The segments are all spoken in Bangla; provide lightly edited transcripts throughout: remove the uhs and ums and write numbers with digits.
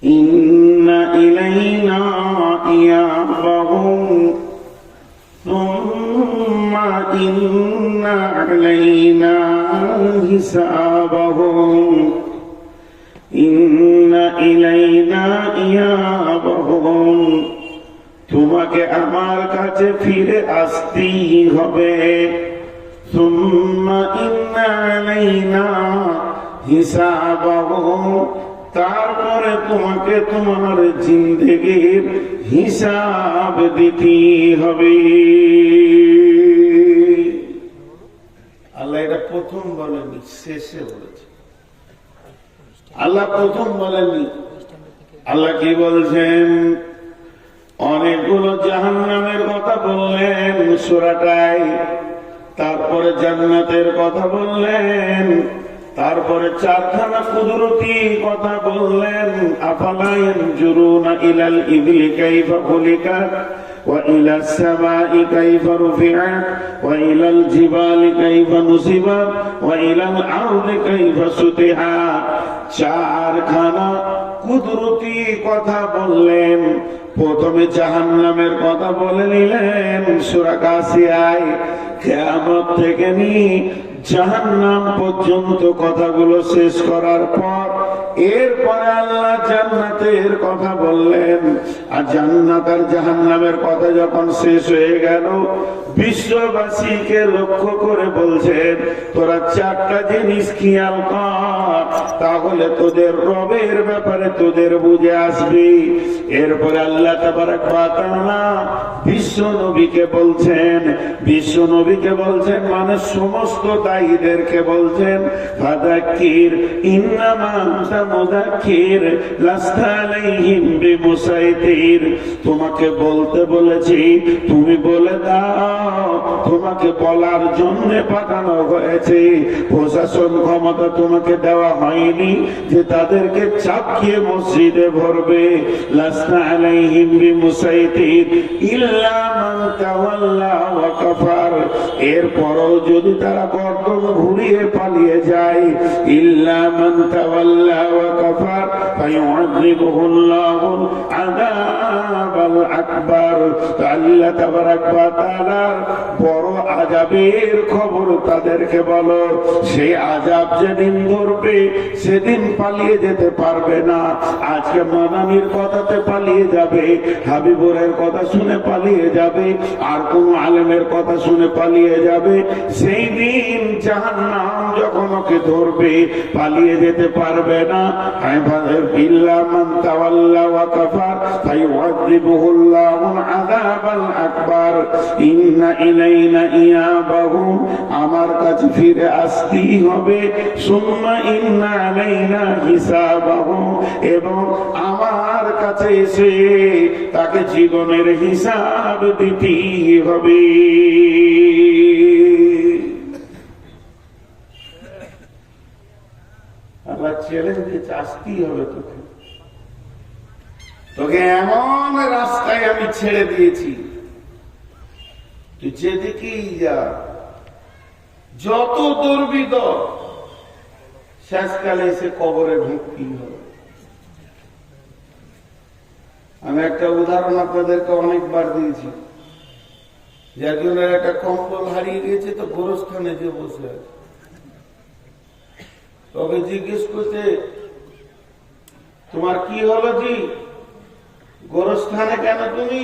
إن إلينا إيابهم ثم إن علينا حسابهم إن إلينا إيابهم তোমাকে আমার কাছে ফিরে আসতেই হবে সুম্মা ইন্না আলাইনা হিসাবাহুম তারপরে তোমাকে তোমার জিন্দেগির হিসাব দিতে হবে। আল্লাহ এটা প্রথম বলেনি, শেষে বলেছে। আল্লাহ প্রথম বলেনি। আল্লাহ কি বলছেন? অনেকগুলো জাহান্নামের কথা বললেন সূরাটায়, তারপরে জান্নাতের কথা বললেন, তারপরে চারখানা কুদরতি কথা বললেন। আফালা ইয়ানজুরুনা ইলাল ইবলি কাইফা খুলিকাত ওয়া ইলাস সামাই কাইফা রুফিআত ওয়া ইলাল জিবালি কাইফা নুসিবাত ওয়া ইলাল আরদি কাইফা সুতিহাত। চারখানা কুদরতি কথা বললেন। প্রথমে জাহান্নামের কথা বলে নিলেন সূরা কাসিয়ায়। কিয়ামত থেকে নিয়ে জাহান্নাম পর্যন্ত কথাগুলো শেষ করার পর এরপরে আল্লাহ জান্নাতের কথা বললেন। আর জান্নাত আর জাহান্নামের কথা যখন শেষ হয়ে গেল, বিশ্ববাসীকে লক্ষ্য করে বলছেন, তোরা চারটা জিনিস খেয়াল কর, তাহলে তোদের রবের ব্যাপারে তোদের বুঝে আসবি। এরপরে আল্লাহ তাবারাক ওয়া তাআলা বিশ্ব নবীকে বলছেন মানে সমস্ত দায়ীদেরকে বলছেন, ফাযাক্কির ইন্নামা আনতা মুযাক্কির লাস্তা আলাইহিম বিমুসাইতির। তোমাকে বলতে বলেছি, তুমি বলে দাও। তোমাকে বলার জন্য পাঠানো হয়েছে, প্রশাসন ক্ষমতা তোমাকে দেওয়া হয়নি যে তাদেরকে চাপিয়ে মসজিদে ভরবে। লাস্তা আলাইহিম বিমুসাইতির ইল্লা মান তাওয়াল্লা ওয়া কাফার। এরপরও যদি তারা গর্দন ঘুরিয়ে পালিয়ে যায়, ইল্লা মান তাওয়াল্লা ওয়া কাফার ফায়ুআযিবুহুল্লাহু আযাবাল আকবার। আল্লাহ তাবারাক ওয়া তাআলার বড় আযাবের খবর তাদেরকে বলো। সেই আযাব যেদিন ধরবে সেদিন পালিয়ে যেতে পারবে না। আজকে মাদানির কথাতে পালিয়ে যাবে, হাবিবুরের কথা শুনে পালিয়ে যাবে, আর কোন আলেমের কথা শুনে পালিয়ে যাবে। সেই দিন জাহান্নাম যখন ওকে ধরবে পালিয়ে যেতে পারবে না। ইল্লা মান তাওয়াল্লা ওয়া কাফার ফায়ুআযিবুহুল্লাহু আযাবাল আকবার। ইন্না ইলাইনা ইয়াবাহুম, আমার কাছে ফিরে আসতেই হবে। সুম্মা ইন্না আলাইনা হিসাবাহুম, এবং আমার কাছে এসে তাকে জীবনের হিসাব দিতেই হবে। আল্লাহ চ্যালেঞ্জ দিয়েছে, আসতেই হবে তোকে এমন রাস্তায় আমি ছেড়ে দিয়েছি, তুই যেদিকেই যা, যত দৌড়বি দৌড়, শেষকালে এসে কবরে ঢুকতেই হবে। আমি একটা উদাহরণ আপনাদেরকে অনেকবার দিয়েছি, যে একজনের একটা কম্বল হারিয়ে গেছে, তো গোরস্থানে যে বসে আছে, তবে জিজ্ঞেস করছে, তোমার কি হলো জি, গোরস্থানে কেন তুমি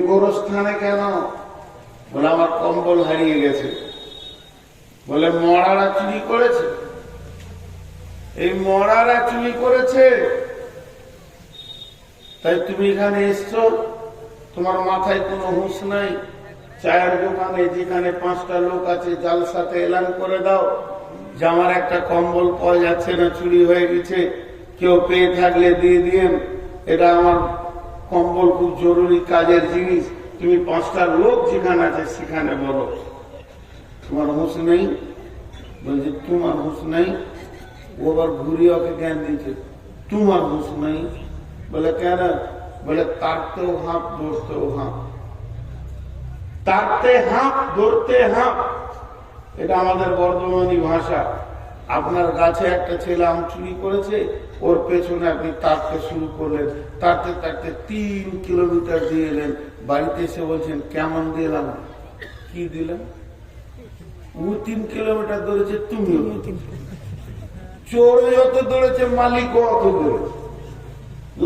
গোরস্থানে কেন? বলে আমার কম্বল হারিয়ে গেছে। বলে মরারা চুরি করেছে? এই মরারা চুরি করেছে তাই তুমি এখানে এসছো? তোমার মাথায় কোনো হুঁশ নাই? চায়ের দোকানে যেখানে 5টা লোক আছে, জালসাতে এলান করে দাও যে আমার একটা কম্বল পাওয়া যাচ্ছে না, চুরি হয়ে গেছে, কেউ পেয়ে থাকলে দিয়ে দিয়েন, এটা আমার কম্বল খুব জরুরি কাজের জিনিস। তুমি 5টা লোক যেখানে আছে সেখানে বলো। তোমার হুঁশ নেই? বলছে তোমার হুঁশ নেই? ও আবার ঘুরিয়ে ওকে জ্ঞান দিচ্ছে, তোমার হুঁশ নেই? বলে কেন? বলে তারতেও হাঁপ, ধরতেও হাঁপ। তারতে হাঁপ, ধরতে হাঁপ, এটা আমাদের বর্ধমানী ভাষা। আপনার গাছে একটা ছেলে আম চুরি করেছে, ওর পেছনে আপনি তাড়তে শুরু করলেন, তাড়তে তাড়তে 3 কিলোমিটার দিয়ে এলেন, বাড়িতে এসে বলছেন কেমন দিলাম, কি দিলাম? ও 3 কিলোমিটার দৌড়েছে, তুমিও। চোর যত দৌড়েছে মালিকও অত দৌড়েছে,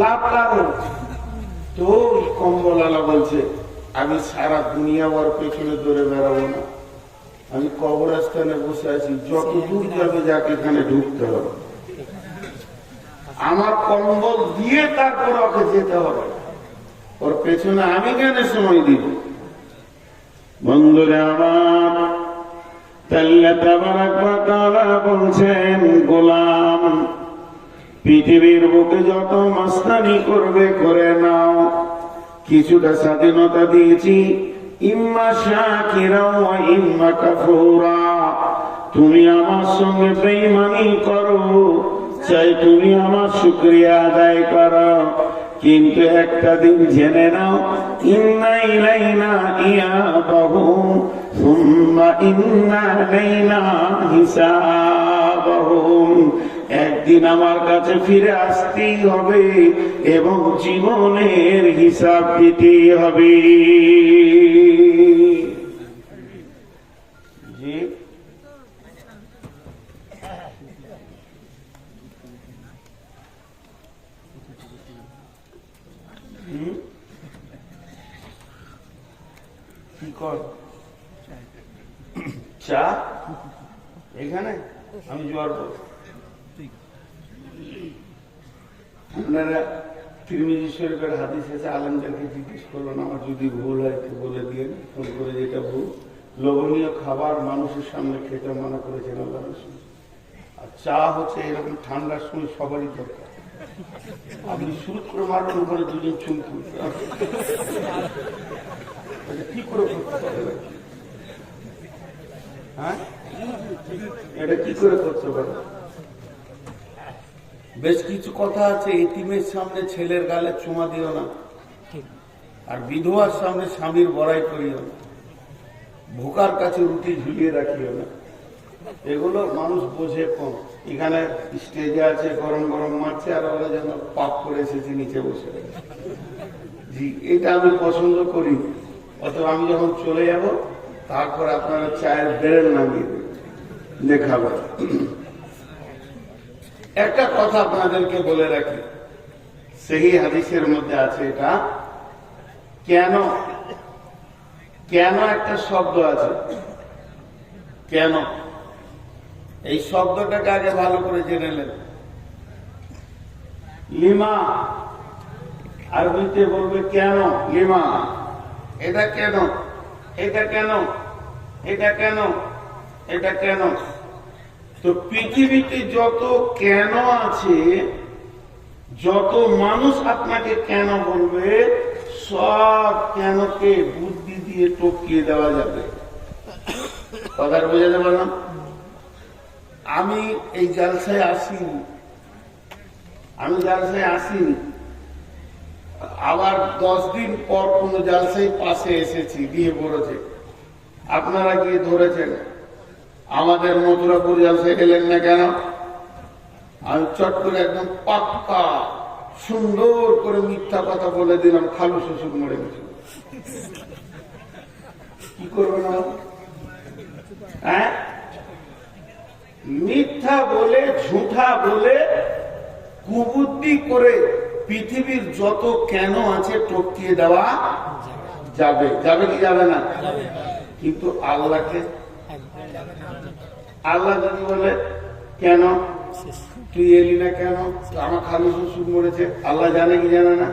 লাভ কার হচ্ছে? তো কম্বলওয়ালা বলছে আমি সারা দুনিয়া ওর পেছনে দৌড়ে বেড়াবো না, আমি কবরস্থানে বসে আছি, যত দূর যাবে যাকে এখানে ঢুকতে হবে, আমার কম্বল দিয়ে তারপর ওকে যেতে হবে, ওর পেছনে আমি কেন সময় দিব? বন্ধুরা আমার, আল্লাহ তাবারক ওয়া তাআলা বলছেন গোলাম পৃথিবীর বুকে যত মাস্তানি করবে করে নাও, কিছুটা স্বাধীনতা দিয়েছি, ইম্মা শাকিরা ওয়া ইম্মা কাফুরা, তুমি আমার সঙ্গে বেঈমানি করো, চাই তুমি আমার শুকরিয়া আদায় করো, কিন্তু একটা দিন জেনে নাও ইন্না ইলাইনা ইয়াবাহুম সুম্মা ইন্না আলাইনা হিসাবাহুম, একদিন আমার কাছে ফিরে আসতেই হবে এবং জীবনের হিসাব দিতেই হবে। জি কি কর চা এখানে আমি জোয়ার বলবো। আপনারা তিরমিজি শরীফের হাদিস আছে, আলেমদেরকে জিজ্ঞেস করবেন আমার যদি ভুল হয় তো বলে দিয়ে ফোন করে, যেটা ভুল লবণীয় খাবার মানুষের সামনে খেতে মানা করেছেন আল্লাহ রাসূল। আর চা হচ্ছে এরকম ঠান্ডার সময় সবারই দরকার। আপনি শুরু করে মারবেন ওখানে দুজন চুল খুলতে, কি করে করতে পারে? হ্যাঁ, এটা কি করে করতে পারে? বেশ কিছু কথা আছে, এতিমের সামনে ছেলের গালে চুমা দিও না, আর বিধবার সামনে স্বামীর বড়াই করিও না, ভোকার কাছে রুটি ঝুলিয়ে রাখিও না। এগুলো মানুষ বোঝে কম। এখানে স্টেজে আছে, গরম গরম মারছে, আর ওরা যেন পাপ করে এসেছে নিচে বসে। জি, এটা আমি পছন্দ করি। অথবা আমি যখন চলে যাব তারপর আপনারা চায়ের বেড়ে নামিয়ে দেখাবো। একটা কথা আপনাদেরকে বলে রাখি, সেই হাদিসের মধ্যে আছে, এটা কেন কেন একটা শব্দ আছে, কেন এই শব্দটাকে আগে ভালো করে জেনে নেন। লিমা আরবিতে বলবে কেন, লিমা, এটা কেন, এটা কেন, এটা কেন, এটা কেন। তো পৃথিবীতে যত কেন আছে, যত মানুষ আপনাকে কেন বলবে, সব কেনকে বুদ্ধি দিয়ে টপকিয়ে দেওয়া যাবে। কথার বোঝাতে পারলাম? আমি এই জালসায় আসিনি, আমি জালসায় আসিনি, আবার 10 দিন পর কোন জালসায় পাশে এসেছি, দিয়ে পড়েছে, আপনারা গিয়ে ধরেছেন, আমাদের মথুরাপুর জালসায় গেলেন না কেন? আমি চট করে একদম পাক্কা সুন্দর করে মিথ্যা কথা বলে দিলাম, খালু শ্বশুর মরে গেছে। কি করবে না? হ্যাঁ, মিথ্যা বলে, ঝুঠা বলে, কুবুদ্ধি করে পৃথিবীর যত কেন আছে টপকিয়ে দেওয়া যাবে। যাবে কি যাবে না? কিন্তু আল্লাহকে, আল্লাহ যদি বলে কেন তুই এলি না, কেন আমার খালু শ্বশুর মরেছে, আল্লাহ জানে কি জানে না?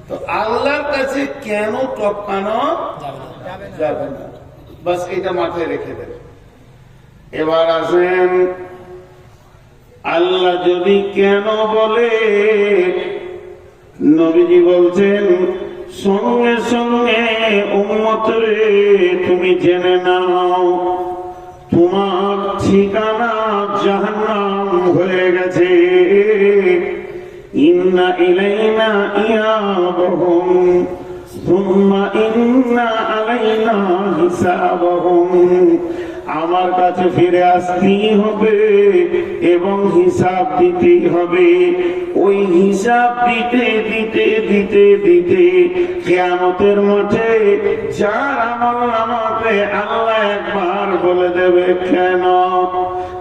তো আল্লাহর কাছে কেন টপকানো যাবে না, বাস এটা মাথায় রেখে দেন। এবার আসেন, আল্লাহ যদি কেন বলে, নবীজি বলছেন সঙ্গে সঙ্গে উম্মত রে তুমি জেনে নাও তোমার ঠিকানা জাহান্নাম হয়ে গেছে। ইন্না ইলাইনা ইয়াবাহুম সুম্মা ইন্না আলাইনা হিসাবাহুম, আমার কাছে ফিরে আসতেই হবে এবং হিসাব দিতেই হবে। ওই হিসাব দিতে দিতে দিতে দিতে কিয়ামতের মাঠে যার আমল নামাতে আল্লাহ একবার বলে দেবে কেন,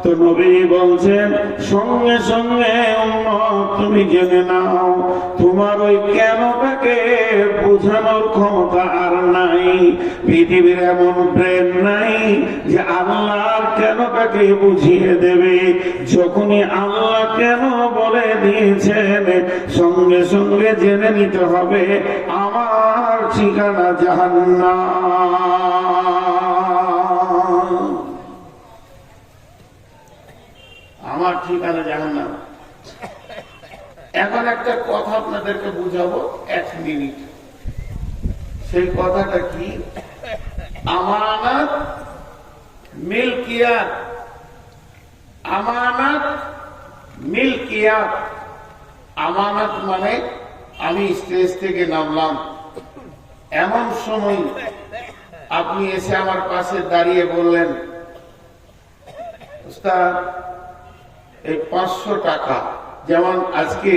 তো নবী বলছেন সঙ্গে সঙ্গে উম্মত তুমি জেনে নাও তোমার ওই কেনটাকে বোঝানোর ক্ষমতা আর নাই। পৃথিবীর এমন ব্রেন নাই যে আল্লাহর কেনটাকে বুঝিয়ে দেবে। যখনই আল্লাহ কেন বলে দিয়েছেন সঙ্গে সঙ্গে জেনে নিতে হবে আমার ঠিকানা জাহান্নাম, আমার ঠিকানা জাহান্নাম। এখন একটা কথা আপনাদেরকে বুঝাবো 1 মিনিট। সেই কথাটা কি? আমানত মিলকিয়াত, আমানত মিলকিয়াত। আমানত মানে আমি স্টেজ থেকে নামলাম, এমন সময় আপনি এসে আমার পাশে দাঁড়িয়ে বললেন উস্তাদ এই 500 টাকা, যেমন আজকে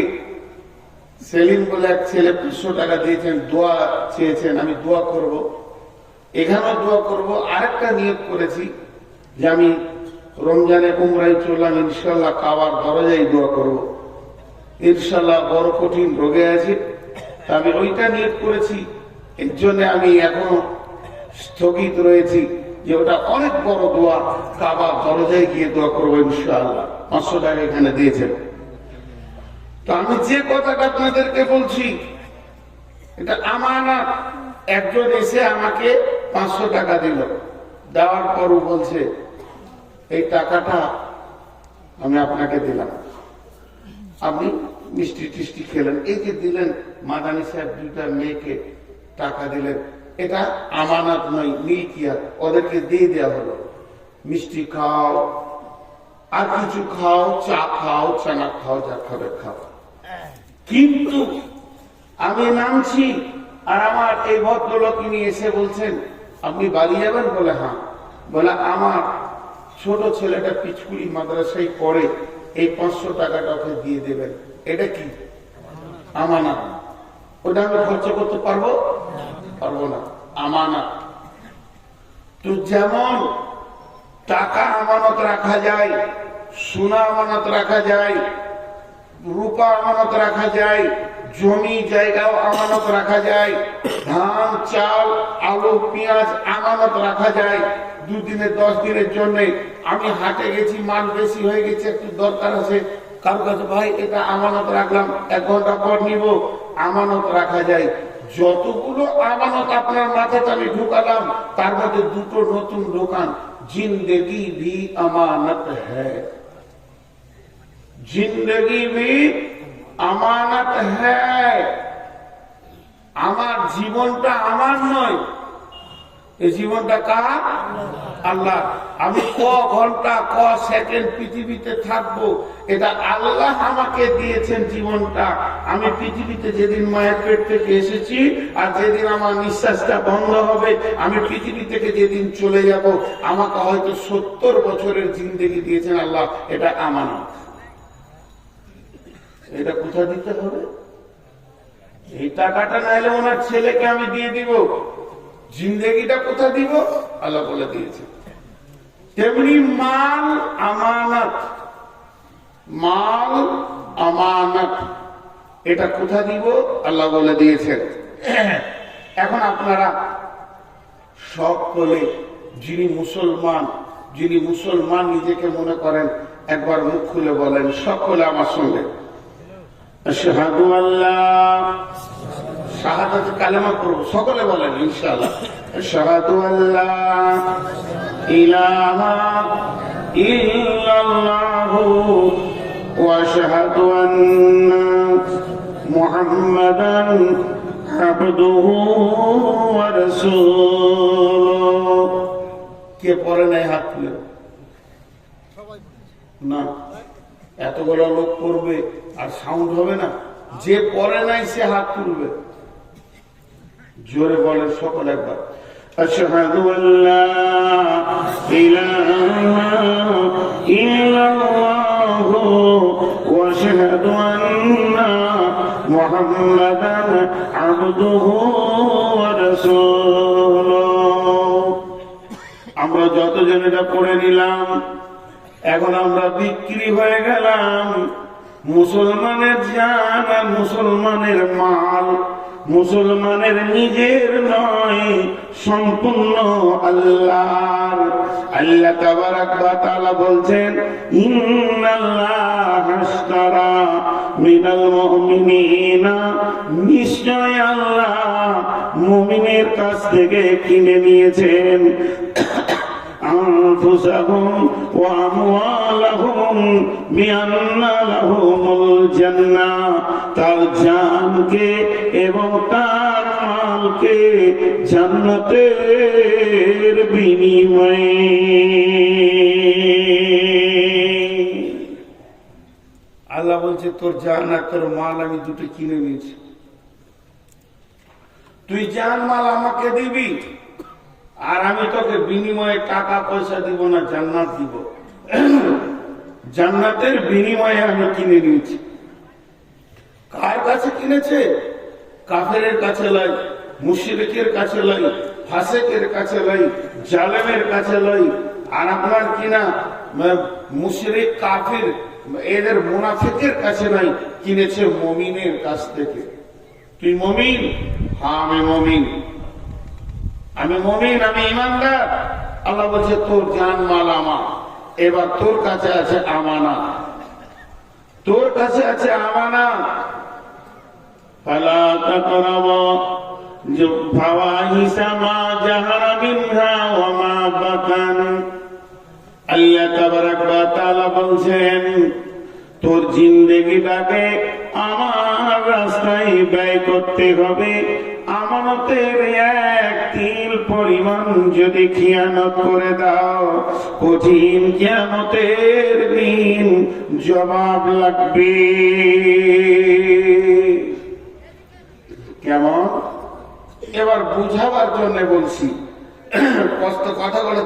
সেলিম বলে এক ছেলে 500 টাকা দিয়েছেন, দোয়া চেয়েছেন, আমি দোয়া করব, এখানেও দোয়া করব। আরেকটা নিয়ত করেছি যে আমি রমজানে উমরায় চললাম, ইনশাল্লাহ কাবার দরজায় দোয়া করব, ইনশাল্লাহ বড় কঠিন রোগে আছে, আমি ওইটা নিয়ত করেছি। এর জন্য আমি এখনো স্থগিত রয়েছি যে ওটা অনেক বড় দোয়া, কাবার দরজায় গিয়ে দোয়া করবো ইনশাআল্লাহ। 500 টাকা এখানে দিয়েছেন। তো আমি যে কথাটা আপনাদেরকে বলছি এটা আমানত। একজন এসে আমাকে 500 টাকা দিল, দেওয়ার পরও বলছে এই টাকাটা আমি আপনাকে দিলাম, আপনি মিষ্টি টিষ্টি খেলেন, এই যে দিলেন, মাদানী সাহেব 2টা মেয়েকে টাকা দিলেন, এটা আমানত নয়, মিলকিয়াত। ওদেরকে দিয়ে দেওয়া হলো, মিষ্টি খাও, আর কিছু খাও, চা খাও, চানা খাও, যা খাবে খাও। কিন্তু আমি নামছি আর আমার এই ভদ্রলোক নিয়ে এসে বলছেন আপনি বাড়ি যাবেন? বলে হ্যাঁ। বলে আমার ছোট ছেলেটা পিচকুড়ি মাদ্রাসায় পড়ে, এই 500 টাকাটা ওকে দিয়ে দেবেন। এটা কি? আমানত। ওটা আমি খরচ করতে পারবো? পারবো না, আমানত। তো যেমন টাকা আমানত রাখা যায়, সোনা আমানত রাখা যায়, রূপা আমানত রাখা যায়, জমি জায়গাও আমানত রাখা যায়, ধান চাল আলু পেঁয়াজ আমানত রাখা যায়। 2 দিনের 10 দিনের জন্য আমি হাটে গেছি, মাল বেশি হয়ে গেছে, একটু দরকার আছে, কারো কাছে ভাই এটা আমানত রাখলাম, 1 ঘন্টা পর নিব, আমানত রাখা যায়। যতগুলো আমানত আপনার মাথাতে আমি ঢুকালাম তার মধ্যে 2টো নতুন দোকান। जिंदगी भी अमानत है, जिंदगी भी अमानत है। আমার জীবনটা আমার নয়, এই জীবনটা কার? আল্লাহ। আমি ক ঘন্টা ক সেকেন্ড পৃথিবীতে থাকবো এটা আল্লাহ আমাকে দিয়েছেন জীবনটা। আমি পৃথিবীতে যেদিন মায়ের পেট থেকে এসেছি আর যেদিন আমার নিঃশ্বাসটা বন্ধ হবে, আমি পৃথিবী থেকে যেদিন চলে যাব, আমাকে হয়তো 70 বছরের জিন্দেগি দিয়েছেন আল্লাহ, এটা আমানত। এটা কোথা দিতে হবে? এই টাকাটা নাইলে ওনার ছেলেকে আমি দিয়ে দিব, জিন্দেগিটা কোথা দিব? আল্লাহ বলে দিয়েছে। তেমনি মাল আমানত, মাল আমানত, এটা কোথা দিব? আল্লাহ বলে দিয়েছেন। এখন আপনারা সকলে যিনি মুসলমান নিজেকে মনে করেন একবার মুখ খুলে বলেন সকলে আমার সঙ্গে, আশহাদু আল্লাহ, শাহাদাত কালেমা পড়ব, সকলে বলেন ইনশাআল্লাহ, আশহাদু আল্লাহ ইলাহা ইল্লাল্লাহু ওয়া আশহাদু আন্না মুহাম্মাদান আবদুহু ওয়া রাসূলুহু। কে পড়ে নাই হাত তুলে? না, এতগুলো লোক পড়বে আর সাউন্ড হবে না। যে পড়ে নাই সে হাত তুলবে, জোরে বলেন সকল একবার, আশহাদু আল্লাহ ইলাহা ইল্লাল্লাহু ওয়া আশহাদু আন্না মুহাম্মাদান আবদুহু ওয়া রাসূলুহু। আমরা যতজন এটা পড়ে নিলাম, এখন আমরা বিক্রি হয়ে গেলাম মুসলমানের জান আর মুসলমানের মাল, মুসলমানের নিজের নয়, সম্পূর্ণ আল্লাহর। আল্লাহ তাবারাক ওয়া তাআলা বলছেন, ইন্নাল্লাহা আশতারা মিনাল মুমিনিনা, নিশ্চয় আল্লাহ মুমিনের কাছ থেকে কিনে নিয়েছেন আনফুসাহুম ওয়া আমওয়ালাহুম বিআন্না লাহুমুল জান্নাহ, তার জানকে এবং তার মালকে জান্নাতের বিনিময়ে। আল্লাহ বলছে তোর জান আর তোর মাল আমি দুটো কিনে নিয়েছি, তুই জান মাল আমাকে দিবি আর আমি তোকে বিনিময়ে টাকা পয়সা দিব না, জান্নাত দিব। জান্নাতের বিনিময়ে আমি কিনে নিয়েছি। কার কাছে কিনেছে? কাফেরের কাছে লাই, মুশরিকের কাছে লাই, ফাসিকের কাছে লাই, জালেমের কাছে লাই। আর আপনার কিনা মুশরিক কাফির এদের মুনাফিকের কাছে নাই, কিনেছে মুমিনের কাছ থেকে। তুই মুমিন? হ্যাঁ আমি মুমিন, আমি মুমিন, আমি ইমানদার। আল্লাহ বলছে তোর জান মাল আমার, এবার তোর কাছে আছে আমানা, তোর কাছে আছে আমানা। ফালা তাকরাবু ফাওয়াহিশা মা জাহারা মিনহা ওয়া মা বাতান। আল্লাহ তাবারাক ওয়া তাআলা বলছেন তোর জিন্দেগিটাকে আমার রাস্তায় ব্যয় করতে হবে। আমানতের এক তিল পরিমাণ যদি খিয়ানত করে দাও, কঠিন কিয়ামতের দিন জবাব লাগবে। কেমন? এবার বুঝাবার জন্য বলছি, কষ্ট কথাগুলো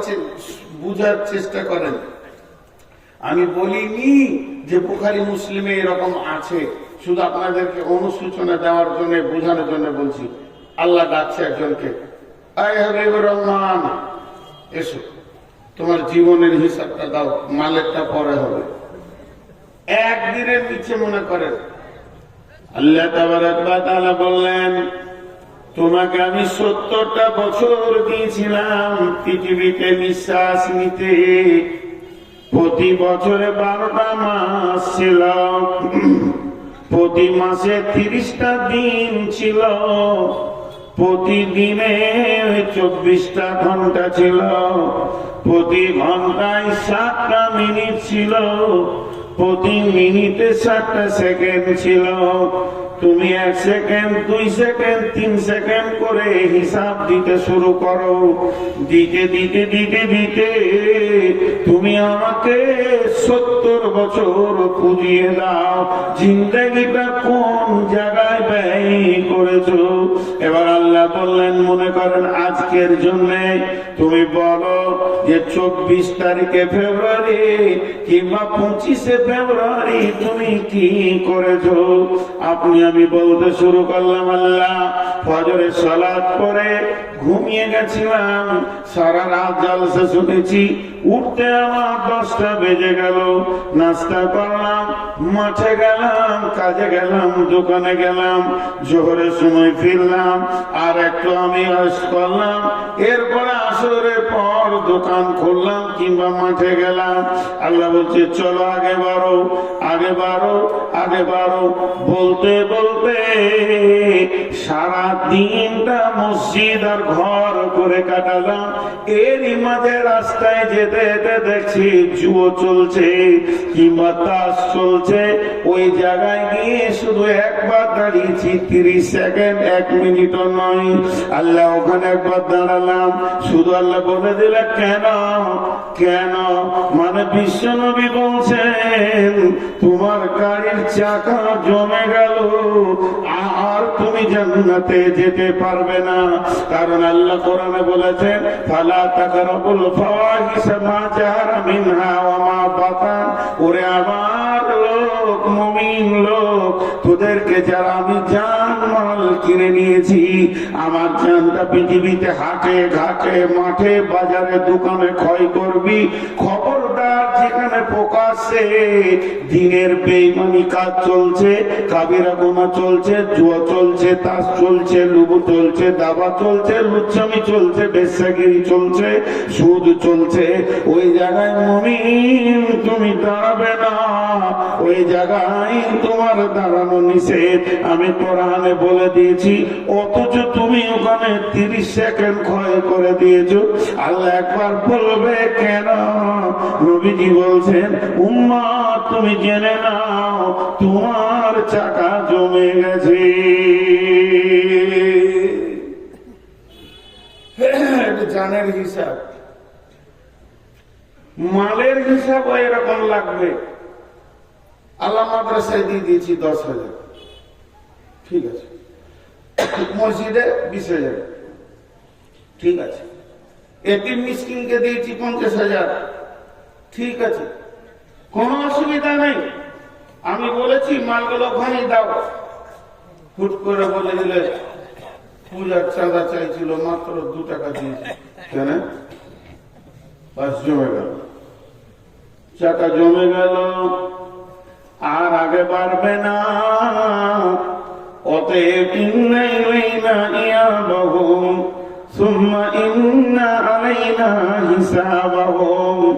বুঝার চেষ্টা করেন। আমি বলিনি যে বুখারী মুসলিমে এরকম আছে, শুধু আপনাদেরকে অনুসূচনা দেওয়ার জন্য, বোঝানোর জন্য বলছি। আল্লাহ ডাকছে একজনকে, আয় হাবিবুর রহমান এসো, তোমার জীবনের হিসাবটা দাও, মালেরটা পরে হবে। একদিনের নিচে মনে করেন আল্লাহ তাবারাক ওয়া তাআলা বললেন তোমাকে আমি 70টা বছর দিয়েছিলাম পৃথিবীতে নিঃশ্বাস নিতে। প্রতি বছরে 12টা মাস ছিল, প্রতি মাসে 30টা দিন ছিল, প্রতিদিনে 24টা ঘন্টা ছিল, প্রতি ঘন্টায় 7টা মিনিট ছিল, প্রতি মিনিটে 7টা সেকেন্ড ছিল। তুমি 1 সেকেন্ড, 2 সেকেন্ড, 3 সেকেন্ড করে হিসাব দিতে শুরু করো। দিতে দিতে দিতে দিতে তুমি আমাকে 70 বছর পুজিয়ে দাও। জিন্দেগিটা কোন জায়গায় ব্যয় করেছো? এবার আল্লাহ বললেন মনে করেন আজকের জন্য তুমি বলো যে 24 তারিখে ফেব্রুয়ারি কিংবা 25শে ফেব্রুয়ারি তুমি কি করেছো। আপনি আমি বলতে শুরু করলাম, আল্লাহ ফজরের সালাত পরে ঘুমিয়ে গেছিলাম, সারা রাত জলসা শুনেছি, উঠতে আমার 10টা বেজে গেল, নাস্তা করলাম, মাঠে গেলাম, কাজে গেলাম, দোকানে গেলাম, জোহরের সময় ফিরলাম, আর একটু আমি রেস্ট করলাম, এরপরে আসরের পর দোকান খুললাম কিংবা মাঠে গেলাম। আল্লাহ বলছে চলো আগে বাড়ো, আগে বাড়ো, আগে বাড়ো। বলতে বলতে সারা দিনটা মসজিদ আর ঘর করে কাটালাম। এরই মাঝে রাস্তায় যেতে যেতে দেখছি জুয়ো চলছে কিংবা তাস চলছে। ওই জায়গায় গিয়ে শুধু 1 একবার দাঁড়িয়েছি 30 সেকেন্ড, 1 মিনিটও নয়। আল্লাহ ওখানে একবার দাঁড়ালাম, শুধু আল্লাহ বলে দিলে কেন কেন, মানে বিশ্বনবী বলছেন তোমার গাড়ির চাকা জমে গেল, আর তুমি জান্নাতে যেতে পারবে না। কারণ আল্লাহ কোরআনে বলেছেন ফালা তাকরাবুল ফাওয়াহিশা মা জাহারা মিনহা ওয়া মা বাতান। ওরে আমার লোক, মুমিন লোক, তোদেরকে যারা আমি জানমাল কিনে নিয়েছি, আমার জানটা পৃথিবীতে হাটে ঘাটে মাঠে বাজারে দোকানে ক্ষয় করবি, খবরদার যেখানে প্রকাশ্যে দিনের বেঈমানি কাজ চলছে, কাবিরা গুনাহ চলছে, জুয়া চলছে, তাস চলছে, লুবু চলছে, দাবা চলছে, লুচ্ছামি চলছে, বেশ্যাগিরি চলছে, সুদ চলছে, ওই জায়গায় মুমিন তুমি দাঁড়াবে না, ওই জায়গায় তোমার দাঁড়ানো নিষেধ। আমি কোরআনে বলে দিয়েছি, অথচ তুমি ওখানে 30 সেকেন্ড ক্ষয় করে দিয়েছো। আল্লাহ একবার বলবে কেন? নবীজি বলছেন উম্মত তুমি জেনে নাও তোমার চাকা জমে গেছে। জানের হিসাব, মালের হিসাব এরকম লাগবে। আল্লাহ মাদ্রাসায় দিয়ে দিয়েছি 10,000, ঠিক আছে। মসজিদে 20,000, ঠিক আছে। এতিম মিসকিনকে দিয়েছি 50,000, ঠিক আছে, কোনো অসুবিধা নেই। আমি বলেছি মালগুলো ওখানেই দাও। হুট করে বলে দিলে পূজার চাঁদা চাইছিল, মাত্র 2 টাকা দিয়েছি, কেন? বাস জমে গেল, চাকা জমে গেল, আর আগে বাড়বে না। অতএব ইন্না ইলাইনা ইয়াবাহুম সুম্মা ইন্না আলাইনা হিসাবাহুম।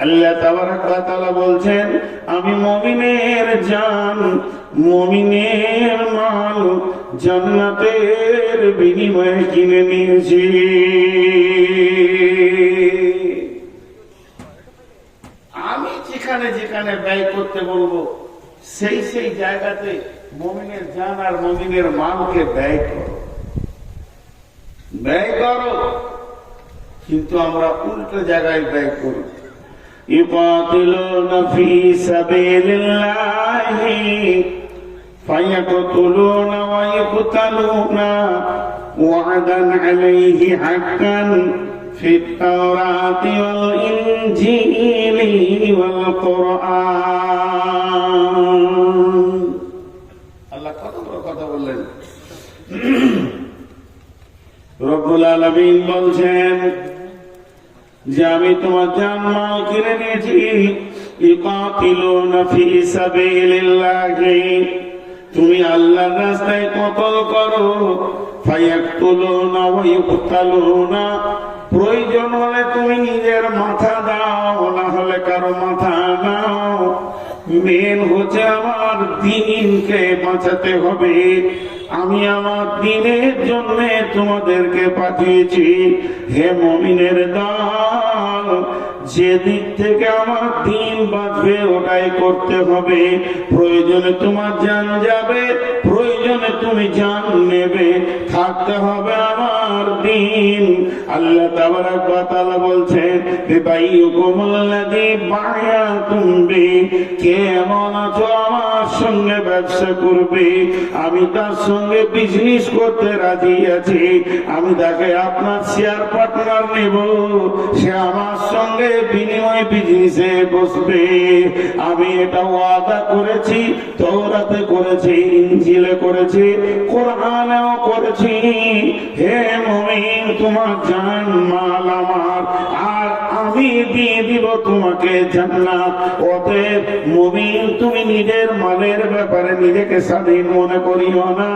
আল্লাহ তাবারক ওয়া তাআলা বলছেন আমি মুমিনের জান, মুমিনের মাল জান্নাতের বিনিময়ে কিনে নিয়েছি। আমি যেখানে যেখানে ব্যয় করতে বলবো সেই সেই জায়গাতে মুমিনের জান আর মুমিনের মালকে ব্যয় করো, ব্যয় করো। কিন্তু আমরা উল্টো জায়গায় ব্যয় করি। يقاتلون في سبيل الله فيقتلون ويقتلون وعدا عليه حقا في التوراة والإنجيل والقرآن। الله কথা বললেন। রব্বুল আলামিন বলছেন যে আমি তোমার জানমাল কিনে নিয়েছি। ইকাতিলুনা ফি সাবিলিল্লাহি, তুমি আল্লাহর রাস্তায় কতল করো। ফায়াকতুলুনা ওয়া ইউকতালুনা, প্রয়োজন হলে তুমি নিজের মাথা দাও, না হলে কারো মাথা নাও। মেন হচ্ছে আমার দ্বীনকে বাঁচাতে হবে। আমি আমার দ্বীনের জন্য তোমাদেরকে পাঠিয়েছি। হে মুমিনের দল, যে দিক থেকে আমার দ্বীন বাঁচবে ওটাই করতে হবে। প্রয়োজনে তোমার জান যাবে, প্রয়োজনে তুমি জান নেবে, থাকতে হবে আমার দ্বীন। আল্লাহ তাবারক ওয়া তাআলা বলছেন বিবাইয়ুকুমুল্লাযী বায়াতুম বি, কে এমন আছো আমার সঙ্গে ব্যবসা করবে, আমি তার সঙ্গে বিজনেস করতে রাজি আছি, আমি তাকে আপনার শেয়ার পার্টনার নেব, সে আমার সঙ্গে বিনিময় বিজনেসে বসবে। আমি এটা ওয়াদা করেছি, তাওরাতে করেছি, ইনজিলে করেছি, কোরআনেও করেছি। হে মুমিন, তোমার জান মাল আমার, আর আমি দিয়ে দিব তোমাকে জান্নাত। অতএব মুমিন, তুমি নিজের মালের ব্যাপারে নিজেকে স্বাধীন মনে করিও না,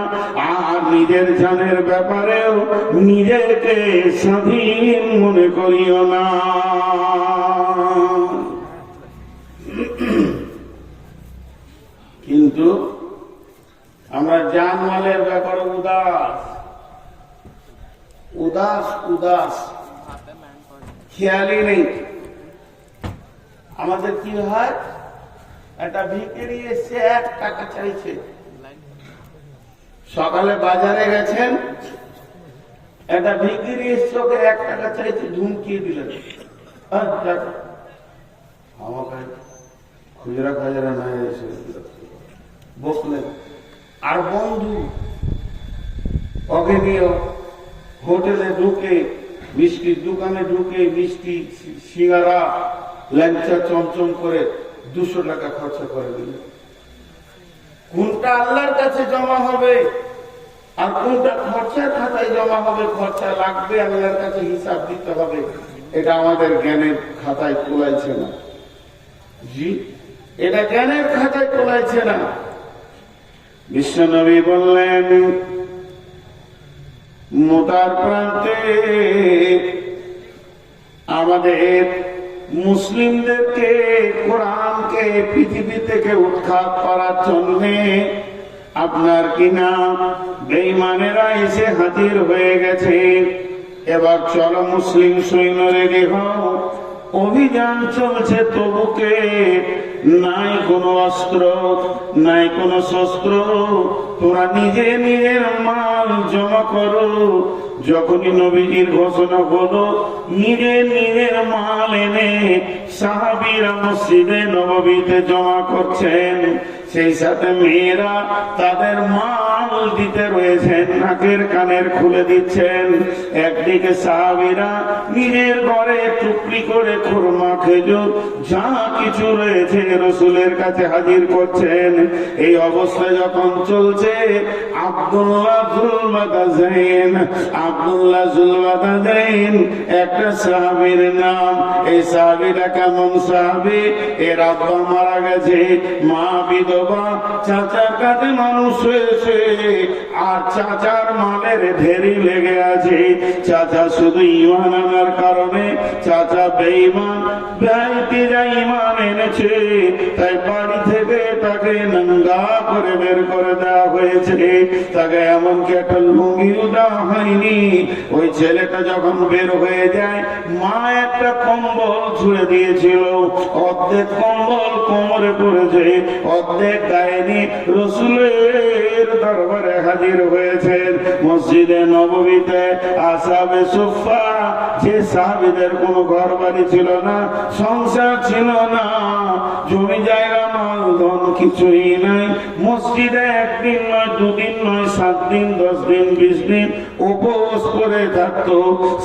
আর নিজের জানের ব্যাপারেও নিজেকে স্বাধীন মনে করিও না। কিন্তু আমরা জান মালের ব্যাপারে উদাস উদাস উদাস, খেয়ালই নেই। আমাদের কি হয়, একটা ভিখারি এসে 1 টাকা চাইছে, সকালে বাজারে গেছেন, একটা ভিখিরি চোখে 1 টাকা চাইছে, ধুমকিয়ে দিলেন, আমাকে খুচরা খাজরা না এসে বসলেন। আর বন্ধু ওকে নিয়ে হোটেলে ঢুকে, মিষ্টির দোকানে ঢুকে মিষ্টি সিঙ্গারা ল্যাংচা চমচম করে 200 টাকা খরচা করে দিল। কোনটা আল্লাহর কাছে জমা হবে আর কোনটা খরচার খাতায় জমা হবে, খরচা লাগবে, আল্লাহর কাছে হিসাব দিতে হবে, এটা আমাদের জ্ঞানের খাতায় কোলাইছে না। জি, এটা জ্ঞানের খাতায় কোলাইছে না। বিশ্বনবী বললেন, মোতার প্রান্তে আমাদের মুসলিমদেরকে, কোরআনকে পৃথিবী থেকে উৎখাত করার জন্য আপনার কিনা বেঈমানেরা এসে হাজির হয়ে গেছে। এবার চলো মুসলিম সৈন্য রেডি হও, অভিযান চলছে তবুকে, নাই কোনো অস্ত্র, নাই কোনো শস্ত্র, তোরা নিজে নিজের মাল জমা করো। যখনই নবীজির ঘোষণা হলো, নিজের নিজের মাল এনে সাহাবীরা মসজিদে নববীতে জমা করছেন। সেই সাথে মেয়েরা তাদের মাল দিতে রয়েছেন, নাকের কানের খুলে দিচ্ছেন। একদিকে সাহাবীরা নিজের ঘরে টুকরি করে খুরমা, খেজুর যা কিছু রয়েছে রাসূলের কাছে হাজির করছেন। এই অবস্থা যখন চলছে, আব্দুল্লাহ জুলবাদাইন একটা সাহাবীর নাম। এই সাহাবীরা কেমন সাহাবী? এর আব্বা মারা গেছে, মা বিধবা, চাচার কাছে মানুষ হয়েছে, আর চাচার মালের ঢেরি লেগে আছে। চাচা শুধু ঈমান আনার কারণে, চাচা বেঈমান, ব্যক্তি যা ঈমান এনেছে, তাই বাড়ি থেকে তাকে নঙ্গা করে বের করে দেওয়া হয়েছে। তাকে এমনকি একটা লুঙ্গিও দেওয়া হয়নি। ওই ছেলেটা যখন বের হয়ে যায়, মা একটা কম্বল ছুঁড়ে দিয়েছিল, অর্ধেক কম্বল কোমরে পড়েছে, অর্ধেক গায়ে নিয়ে রাসূলের দরবারে হাজির হয়েছেন। মসজিদে নববীতে আসহাবে সুফফা, যে সাহাবীদের কোনো ঘর বাড়ি ছিল না, সংসার ছিল না, জমি জায়গা মাল ধন কিছুই নাই, মসজিদে 1 দিন নয়, 2 দিন নয়, 7 দিন, 10 দিন, 20 দিন উপবাস করে থাকতো।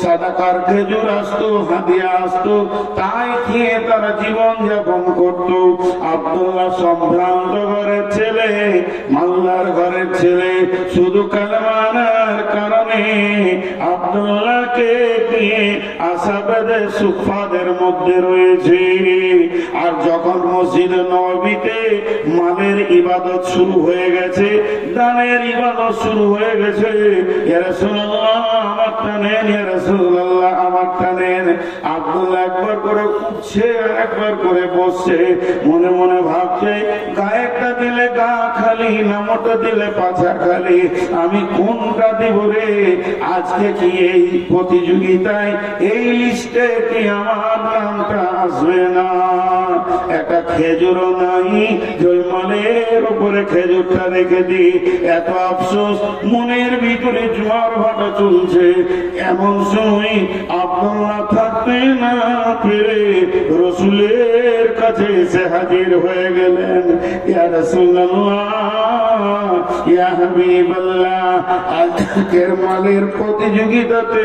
সাদাকার খেজুর আসতো, হাদিয়া আসতো, তাই খেয়ে তারা জীবন যাপন করতো। আব্দুল্লাহ সম্ভ্রান্ত ঘরের ছেলে, মাল্লার ঘরের ছেলে, শুধু কালেমার কারণে আব্দুল্লাহকে নিয়ে আসহাবে সুফফাদের মধ্যে রয়েছে। আর যখন মসজিদ নববীতে মালের ইবাদত শুরু হয়ে গেছে, দানের ইবাদত শুরু হয়ে গেছে, ইয়া রাসূলুল্লাহ আমারটা নেন, ইয়া রাসূলুল্লাহ আমারটা নেন, আব্দুল্লাহ একবার করে উঠছে আর একবার করে বসছে, মনে মনে ভাবছে, গায়েরটা দিলে গা খালি, নামটা দিলে পাছা খালি, আমি কোনটা দিব রে? আজকে কি এই প্রতিযোগিতায়, এই লিস্টে কি আমার নামটা আসবে না? একটা খেজুরও নাই, জয়মালের উপরে খেজুরটা রেখে দি। এত আফসোস, মনের ভিতরে জোয়ার ভাটা চলছে। এমন সময় আব্দুল্লাহ থাকতে না পেরে রাসূলের কাছে এসে হাজির হয়ে গেলেন। ইয়া রাসূলুল্লাহ, ইয়া হাবিবাল্লাহ, আজকের মালের প্রতিযোগিতাতে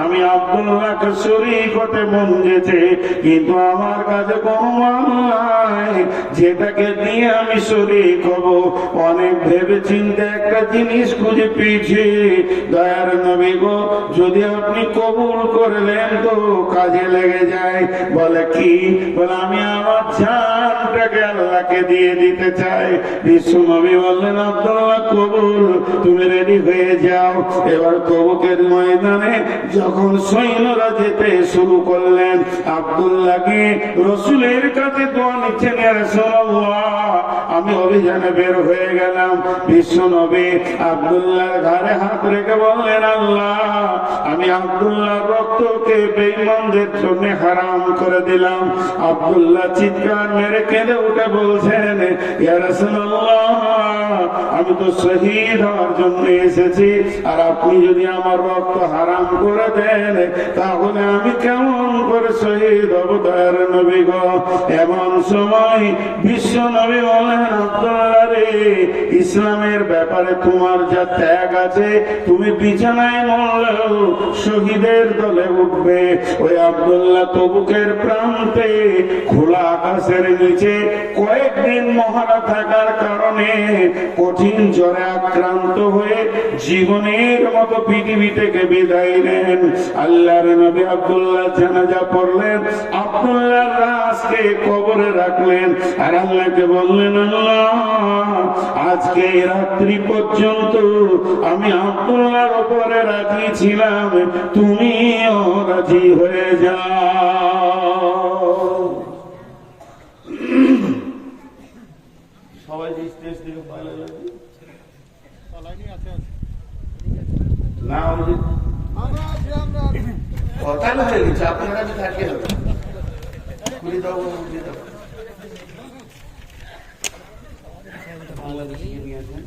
আমি আব্দুল্লাহকে শরীক হতে মন যেছে, কিন্তু আমার কাছে কোনো মাল নাই যেটাকে দিয়ে আমি শরীক হব। অনেক ভেবে চিন্তে একটা জিনিস খুঁজে পেয়েছি। দয়ার নবী গো, যদি আপনি কবুল করলেন তো কাজে লেগে যায়। বলে কি? বলে আমি আমার জানটাকে আল্লাহকে দিয়ে দিতে চাই। বিশ্ব নবী বললেন, আব্দুল্লাহ কবুল, তুমি রেডি হয়ে যাও। এবার তবুকের ময়দানে যখন সৈন্যরা যেতে শুরু করলেন, আব্দুল্লাহকে রাসূলের কাছে দোয়া নিচ্ছেন, ইয়া রাসূলুল্লাহ আমি অভিযানে বের হয়ে গেলাম। বিশ্ব নবী আব্দুল্লাহর ঘাড়ে হাত রেখে বললেন, আল্লাহ আমি আব্দুল্লাহর রক্তকে বেঈমানদের জন্য হারাম করে দিলাম। আব্দুল্লাহ চিৎকার মেরে মেরে কেঁদে উঠে বলছেন, ইয়া রাসূলুল্লাহ, আমি তো শহীদ হওয়ার জন্য এসেছি, আর আপনি যদি আমার রক্ত হারাম করে দেন তাহলে আমি কেমন করে শহীদ হব দয়ার নবী গো। এমন সময় বিশ্ব নবী বলেন, আব্দুল্লাহ রে, ইসলামের ব্যাপারে তোমার যা ত্যাগ আছে, তুমি বিছানায় মরলেও শহীদের দলে উঠবে। ওই আব্দুল্লাহ তবুকের প্রান্তে খোলা আকাশের নিচে কয়েকদিন মহারা থাকার কারণে কঠিন জ্বরে আক্রান্ত হয়ে জীবনের মতো পৃথিবী থেকে বিদায় নেন। আল্লাহর নবী আব্দুল্লাহ জানাজা পড়লেন, আব্দুল্লাহর লাশকে কবরে রাখলেন, আর আল্লাহকে বললেন, আল্লাহ, আজকে রাত্রি পর্যন্ত আমি আব্দুল্লাহর উপরে রাজি ছিলাম, তুমিও রাজি হয়ে যাও। সবাই যে স্টেজ থেকে পাইলে না কথা হয়ে গেছে, আপনারা যে থাকে না খুলে দাও, খুলে দাও। বাংলাদেশে নিয়ে আসেন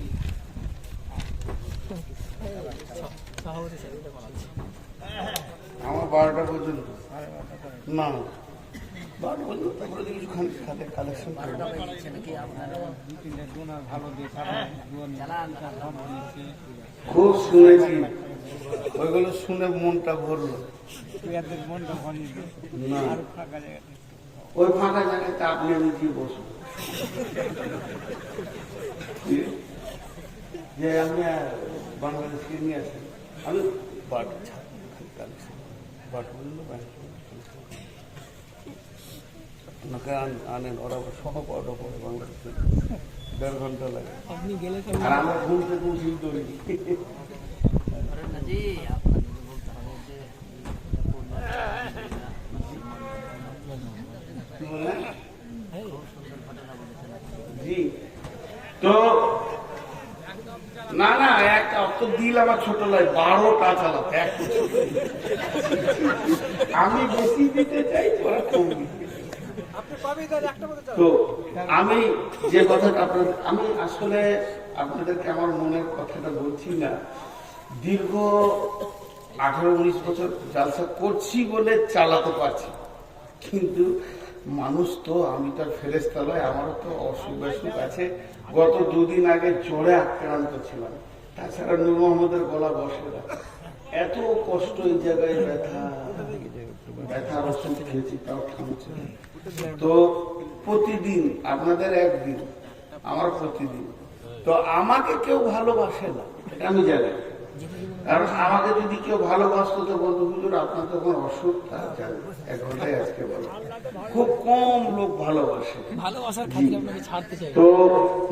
আমার 12টা পর্যন্ত না, 12টা পর্যন্ত, তারপরে কিছু খাতে কালেকশন খুব শুনেছি, ওইগুলো শুনে মনটা ভরলো না। ওই ফাঁকা জায়গাতে আপনি আমি কি বসবো, যে আমি বাংলাদেশকে নিয়ে আসেন, আমি আনেন, ওরা সহ অর্ডার করে বাংলাদেশে 1.5 ঘন্টা লাগে, আর আমরা ঘুমতে ঘুমছি দৌড়ি। জি, তো না না, একটা অত দিল আমার ছোট লাই, 12টা চালাতে এক, আমি বেশি দিতে চাই, ওরা কম দিতে। তো আমি যে কথাটা আপনাদের, আমি আসলে আপনাদেরকে আমার মনের কথাটা বলছি না, দীর্ঘ 18-19 বছর জালসা করছি বলে চালাতে পারছি, কিন্তু মানুষ তো, আমি তো আর ফেরেশতা নই, আমারও তো অসুখ বিসুখ আছে। গত 2 দিন আগে জ্বরে আক্রান্ত ছিলাম, তাছাড়া নূর মোহাম্মদের গলা বসে না, এত কষ্ট, এই জায়গায় ব্যথার ওষুধ খেয়েছি, তাও থামছে। তো প্রতিদিন আপনাদের একদিন, আমার প্রতিদিন। তো আমাকে কেউ ভালোবাসে না, এটা আমি জানি, কারণ আমাকে যদি কেউ ভালোবাসতো তো বলতো, হুজুর আপনার তখন অসুখ, তা জানি 1 ঘন্টায় আজকে বলো, খুব কম লোক ভালোবাসে। তো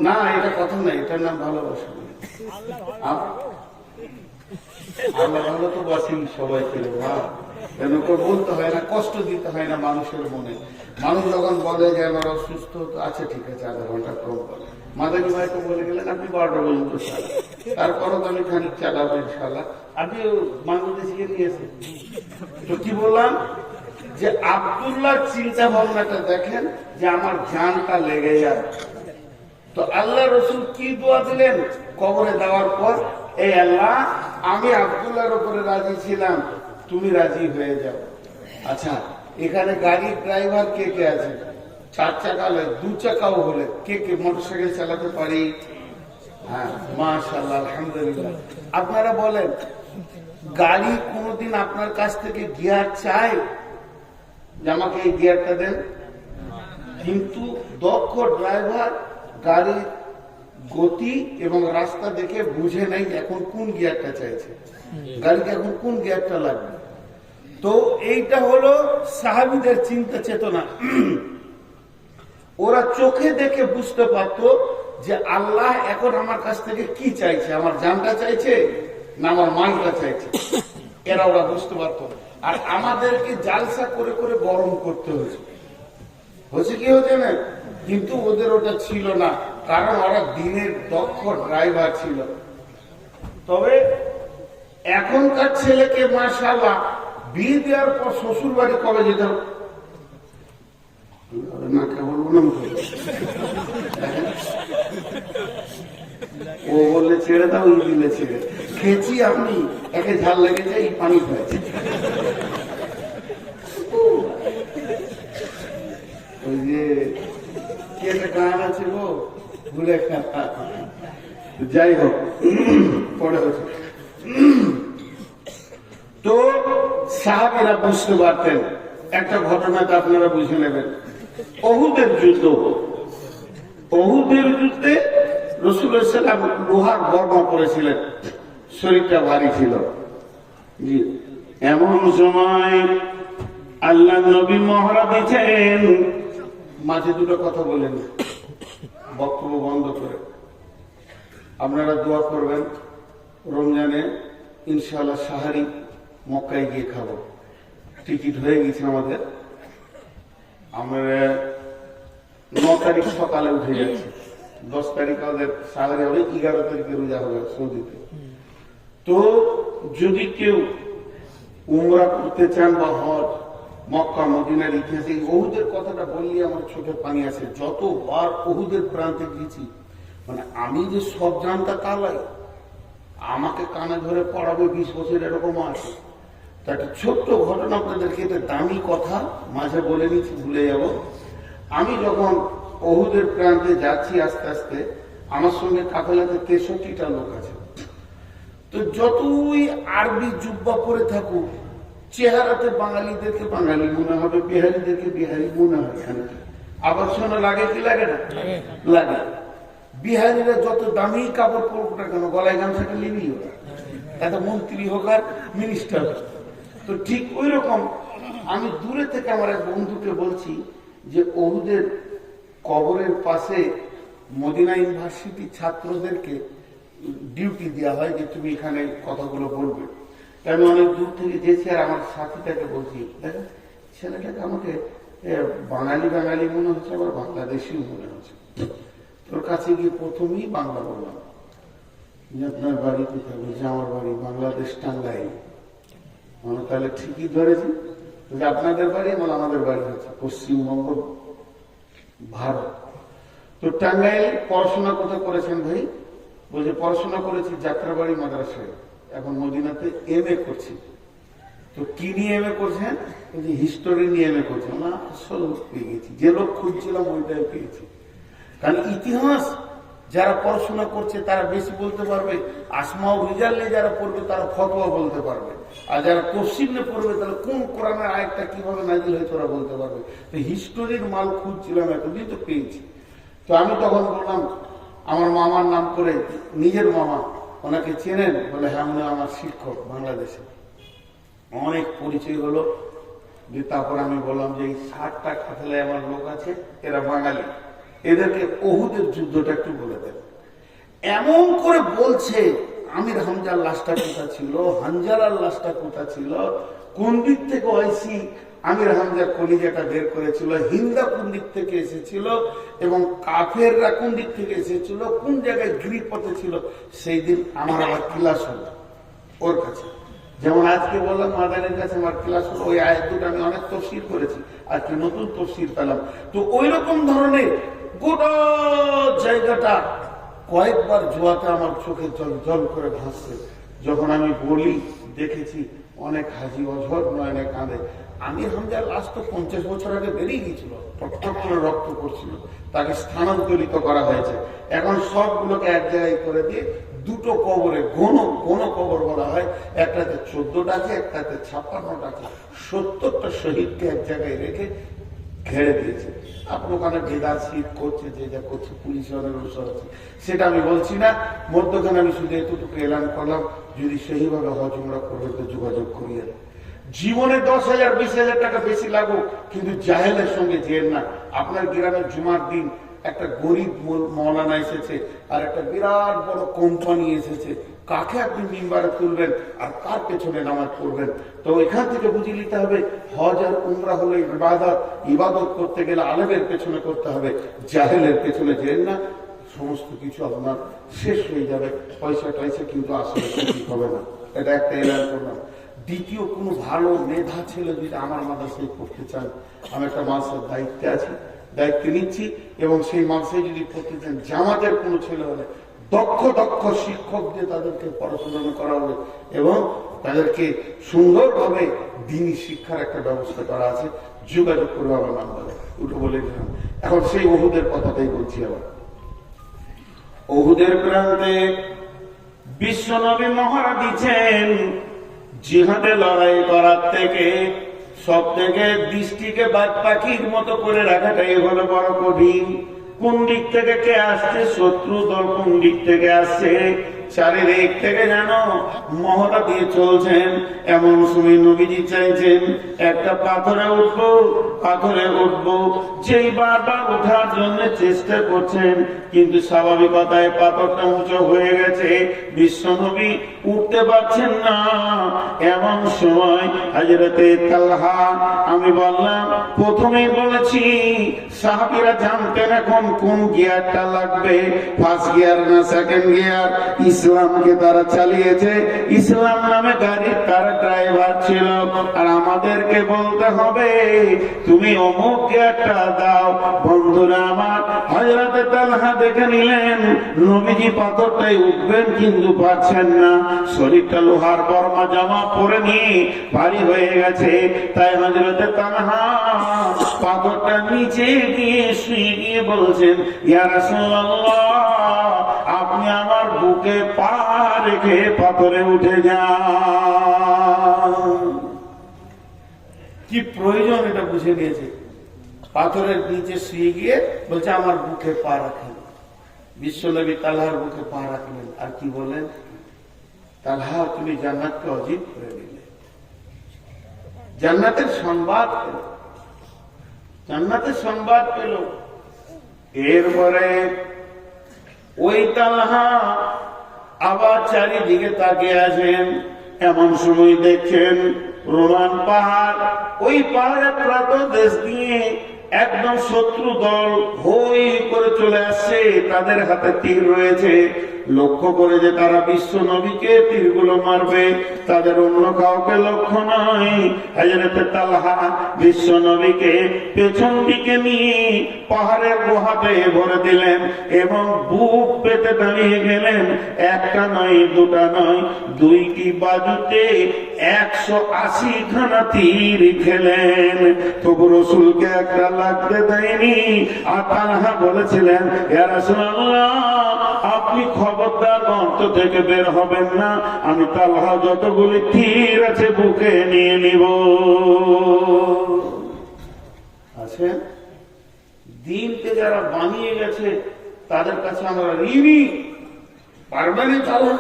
না, এটা কথা নাই, এটার নাম ভালোবাসা। আল্লাহ ভালো তো বাসি সবাইকে, বলতে হয় না, কষ্ট দিতে হয় না মানুষের মনে। মানুষ যখন বলে যে আমার অসুস্থ, আছে ঠিক আছে, 1/2 ঘন্টা কম বলে। মাদানী ভাই তো বলে গেলেন আপনি 12টা পর্যন্ত চালান, তারপরও তো আমি খানিক চালাবো ইনশাল্লাহ। আপনি বাংলাদেশকে নিয়েছেন, তো কি বললাম যে আব্দুল্লাহ চিন্তা ভাবনাটা দেখেন, যে আমার জানটা লেগে যায়। তো আল্লাহ রসুল কি দোয়া দিলেন কবরে দেওয়ার পর, এই আল্লাহ, আমি আব্দুল্লাহর উপরে রাজি ছিলাম, তুমি রাজি হয়ে যাও। আচ্ছা, এখানে গাড়ির ড্রাইভার কে কে আছে? 4 চাকা হলে, 2 চাকাও হলে, কে কে মোটরসাইকেল চালাতে পারি? হ্যাঁ, মাশাআল্লাহ, আলহামদুলিল্লাহ। আপনারা বলেন, গাড়ি কোনোদিন আপনার কাছ থেকে গিয়ার চায় যে আমাকে এই গিয়ারটা দেন? কিন্তু দক্ষ ড্রাইভার গাড়ির গতি এবং রাস্তা দেখে বুঝে নেই এখন কোন গিয়ারটা চাইছে, গাড়িকে এখন কোন গিয়ারটা লাগবে। তো এইটা হলো সাহাবীদের চিন্তা চেতনা। ওরা চোখে দেখে বুঝতে পারতো যে আল্লাহ এখন আমার কাছ থেকে কি চাইছে, আমার জানটা চাইছে না আমার মালটা চাইছে, এরা ওরা বুঝতে পারতো। আর আমাদেরকে জালসা করে করে গরম করতে হয়েছে কি হচ্ছে না, কিন্তু ওদের ওটা ছিল না, কারণ ওরা দিনের দক্ষ ড্রাইভার ছিল। তবে এখনকার ছেলেকে মাশাআল্লাহ বিয়ে দেওয়ার পর শ্বশুর বাড়ি কবে যেতে হবে না, কেবল বলবো না, ও বললে ছেড়ে দাও, ওই দিলে ছেড়ে খেয়েছি আমি, একে ঝাল লেগেছে, এই পানি হয়েছে। ওই যে কি একটা গান আছে গো, ভুলে যাই হোক পড়ে হচ্ছে। তো সাহাবীরা বুঝতে পারতেন। একটা ঘটনাটা আপনারা বুঝে নেবেন। উহুদের যুদ্ধ, উহুদের যুদ্ধে রাসূলুল্লাহ সাল্লাল্লাহু আলাইহি ওয়াসাল্লাম লোহার বর্ম পরেছিলেন, শরীরটা ভারী ছিল। জি, এমন সময় আল্লাহ নবী মহড়া দিয়েছেন, মাঝে দুটো কথা বলেন, বক্তব্য বন্ধ করে। আপনারা দোয়া করবেন, রমজানে ইনশাআল্লাহ সাহারি মক্কায় গিয়ে খাবো। টিকিট হয়ে গেছে আমাদের। আমরা 9 তারিখ সকালে উঠে যাচ্ছি, 10 তারিখ আমাদের সাহারি হবে, 11 তারিখে রোজা হবে সৌদিতে। তো যদি কেউ উমরা করতে চান বা হজ, মক্কা মদিনার ইতিহাসে উহুদের কথাটা বললে আমার চোখে পানি আসে। যতবার উহুদের প্রান্তে গেছি, মানে আমি যে সব জানতা তা লাই, আমাকে কানে ধরে পড়াবে 20 বছর এরকম আছে। তা একটা ছোট্ট ঘটনা আপনাদেরকে, এটা দামি কথা মাঝে বলে নিচ্ছি, ভুলে যাব। আমি যখন উহুদের প্রান্তে যাচ্ছি আস্তে আস্তে, আমার সঙ্গে কাফেলাতে 63টা লোক আছে। তো যতই আরবি জুব্বা পরে থাকুক, চেহারাতে বাঙালিদেরকে বাঙালি মনে হবে, বিহারিদেরকে বিহারি মনে হয়। আবার শোনা লাগে কি লাগে না? লাগে। বিহারিরা যত দামি কাপড় পরুক না কেন, গলায় গামছাটা নিবি ওরা, এত মন্ত্রী হোক আর মিনিস্টার হোক। তো ঠিক ওই রকম আমি দূরে থেকে আমার এক বন্ধুকে বলছি যে উহুদের কবরের পাশে মদিনা ইউনিভার্সিটি ছাত্রদেরকে ডিউটি দেওয়া হয় যে তুমি এখানে কথাগুলো বলবে। আমি অনেক দূর থেকে গেছি, আর আমার সাথীটাকে বলছি, দেখেন ছেলেটাকে আমাকে বাঙালি বাঙালি মনে হচ্ছে, আবার বাংলাদেশিও মনে হচ্ছে। তোর কাছে গিয়ে প্রথমেই বাংলা বললাম যে আপনার বাড়ি কোথায়? বলছে আমার বাড়ি বাংলাদেশ, টাঙ্গাইল। মানে তাহলে ঠিকই ধরেছি, আপনাদের বাড়ি? মানে আমাদের বাড়ি হচ্ছে পশ্চিমবঙ্গ, ভারত। তো টাঙ্গাইল পড়াশোনা কোথায় করেছেন ভাই? বলছে পড়াশোনা করেছি যাত্রাবাড়ি মাদ্রাসায়, এখন মদিনাতে MA করছি। তো কি নিয়ে MA করছেন? হিস্টোরি নিয়ে MA করছেন। না, আসল পেয়ে গেছি, যে লোক খুঁজছিলাম ওইটাই পেয়েছি। কারণ ইতিহাস যারা পড়াশোনা করছে তারা বেশি বলতে পারবে, আসমাও রিজাল্টে যারা পড়বে তারা ফতোয়া বলতে পারবে, আর যারা তফসিলে পড়বে তাহলে কোন কোরআনের আয়াতটা কিভাবে নাজিল হয়েছে ওরা বলতে পারবে। তো হিস্টোরির মাল খুঁজছিলাম, এতদিন তো পেয়েছি। তো আমি তখন বললাম, আমার মামার নাম করে, নিজের মামা, ওনাকে চেনেন? বলে হ্যাঁ, উনি আমার শিক্ষক বাংলাদেশে। অনেক পরিচয় হলো। তারপর আমি বললাম যে এই 60টা কাফেলায় আমার লোক আছে, এরা বাঙালি, এদেরকে উহুদের যুদ্ধটা একটু বলে দেন। এমন করে বলছে, আমির হামজার লাশটা কোথা ছিল, হানজালার লাশটা কোথা ছিল, কোন দিক থেকে ওয়াইসি আমির হামজার কলিজাটা বের করেছিল, হিন্দা কোন দিক থেকে এসেছিল, এবং কাফেররা কোন দিক থেকে এসেছিল, কোন জায়গায় গিরিপথে ছিল। সেই দিন আমার আবার ক্লাস হলো ওর কাছে, যেমন আজকে বললাম মাদানের কাছে আমার ক্লাস হলো। ওই আয়াত দুটো আমি অনেক তফসির করেছি, আজকে নতুন তফসির পেলাম। তো ওই রকম ধরনের গোটা জায়গাটা কয়েকবার জোয়াতে আমার চোখে জল জল করে ভাসছে। যখন আমি বলি দেখেছি অনেক হাজি অঝর নয়নে কাঁদে। আমির হামজার লাশ তো 50 বছর আগে বেরিয়ে গিয়েছিল, টকটক করে রক্ত করছিল, তাকে স্থানান্তরিত করা হয়েছে। এখন সবগুলোকে এক জায়গায় করে দিয়ে দুটো কবরে, ঘন কবর বলা হয়, একটাতে 14টা আছে, একটাতে 56টা আছে। 70টা শহীদকে এক জায়গায় রেখে ঘেরে দিয়েছে। আপনি ওখানে ভেদার শীত করছে, যে যা করছে, পুলিশ অনেক অনুসর আছে, সেটা আমি বলছি না। মধ্যখানে আমি শুধু এতটুকু এলান করলাম, যদি সেইভাবে হজ উমরা করবে তো যোগাযোগ করিয়ে। জীবনে 10,000 20,000 টাকা বেশি লাগুক, কিন্তু জাহেলের সঙ্গে যেন না। আপনার গ্রামের জুমার দিন একটা গরিব মৌলানা এসেছে, আর একটা বিরাট বড় কোম্পানি এসেছে, কাকে আপনি মিম্বারে তুলবেন আর কার পেছনে নামাজ পড়বেন? তো এখান থেকে বুঝে নিতে হবে, হজ আর উমরা হলো ইবাদত। ইবাদত করতে গেলে আলেমের পেছনে করতে হবে, জাহেলের পেছনে যেন না। সমস্ত কিছু আপনার শেষ হয়ে যাবে, পয়সা টয়সা কিন্তু আসলে ঠিক হবে না। এটা একটা এলান করলাম। দ্বিতীয়, কোনো ভালো মেধা ছেলে যদি আমার মাদ্রাসায় পড়তে চান, আমি একটা মাদ্রাসার দায়িত্বে আছি, দায়িত্ব নিচ্ছি, এবং সেই মাদ্রাসায় যদি প্রতিদিন জামাতের কোনো ছেলে হলে দক্ষ দক্ষ শিক্ষক দিয়ে তাদেরকে পড়াশোনা করা হবে, এবং তাদেরকে সুন্দরভাবে দ্বীনি শিক্ষার একটা ব্যবস্থা করা আছে। যোগাযোগ করবে আমার নাম্বারে, উঠে বলে দিলাম। এখন সেই ওহুদের কথাটাই বলছি। আবার ওহুদের প্রান্তে বিশ্বনবী মহড়া দিচ্ছেন, জিহাদে লড়াই করার থেকে সব থেকে দৃষ্টিকে বাদ পাখির মতো করে রাখাটাই হলো বড় কঠিন। কোন দিক থেকে কে আসছে, শত্রু দল কোন দিক থেকে আসছে, চারিদিক থেকে যেন মহড়া দিয়ে চলছেন। এমন সময় নবীজি চাইছেন একটা পাথরে উঠবো, পাথরে উঠবো, যেই বারবার ওঠার জন্য চেষ্টা করছেন, কিন্তু স্বাভাবিকতায় পাথরটা উঁচু হয়ে গেছে, বিশ্বনবী উঠতে পারছেন না। এমন সময় হযরতে তালহা, আমি বললাম প্রথমেই বলেছি সাহাবীরা জানতেন এখন কোন গিয়ারটা লাগবে, ফার্স্ট গিয়ার না সেকেন্ড গিয়ার। ইসলামকে তারা চালিয়েছে, ইসলাম নামে গাড়ির তারা ড্রাইভার ছিল, আর আমাদেরকে বলতে হবে তুমি অমুক গিয়ারটা দাও। বন্ধুরা আমার, হযরতে তালহা দেখে নিলেন নবীজি পাথরটাই উঠবেন কিন্তু পারছেন না, শরীরটা লোহার বর্মা জামা পরে নিয়ে ভারী হয়ে গেছে। তাই হযরতে তালহা পাথরটা নিচে গিয়ে শুয়ে গিয়ে বলছেন, ইয়া রাসূলুল্লাহ, আপনি আমার বুকে পা রেখে পাথরে উঠে যান। কি প্রয়োজন এটা বুঝে নিয়েছে। পাথরের নিচে শুয়ে গিয়ে বলছে আমার বুকে পা রাখেন। বিশ্বনবী তালহার বুকে পা রাখলেন, আর কি বললেন, তালহা তুমি জান্নাতকে অজিব করে দিলে। জান্নাতের সংবাদ পেল, জান্নাতের সংবাদ পেল। এরপরে ওই তালহা আবার চারিদিকে তাকিয়ে আছেন। এমন সময় দেখছেন রোমান পাহাড়, ওই পাহাড়ের প্রান্তদেশ দিয়ে একদম শত্রু দল হই করে চলে আসছে, তাদের হাতে তীর রয়েছে। লক্ষ্য করে যে তারা বিশ্ব নবীকে তীরগুলো মারবে, তাদের অন্য কাউকে লক্ষ্য নয়। হযরতে তালহা বিশ্ব নবীকে পেছন দিকে নিয়ে পাহাড়ের গুহাতে ভরে দিলেন এবং বুক পেতে দাঁড়িয়ে গেলেন। একটা নয়, দুটা নয়, দুইটি বাজুতে 180 খানা তীর খেলেন, তবু রসুলকে একটা লাগতে দেয়নি। আর তালহা বলেছিলেন, ইয়া রাসূলুল্লাহ, আপনি খবরদার গর্ত থেকে বের হবেন না, আমি তালহা যতগুলি তীর আছে বুকে নিয়ে নিব। আছে দিনকে যারা বানিয়ে গেছে তাদের কাছে আমরা ঋণী। পারবেন এই তালহা?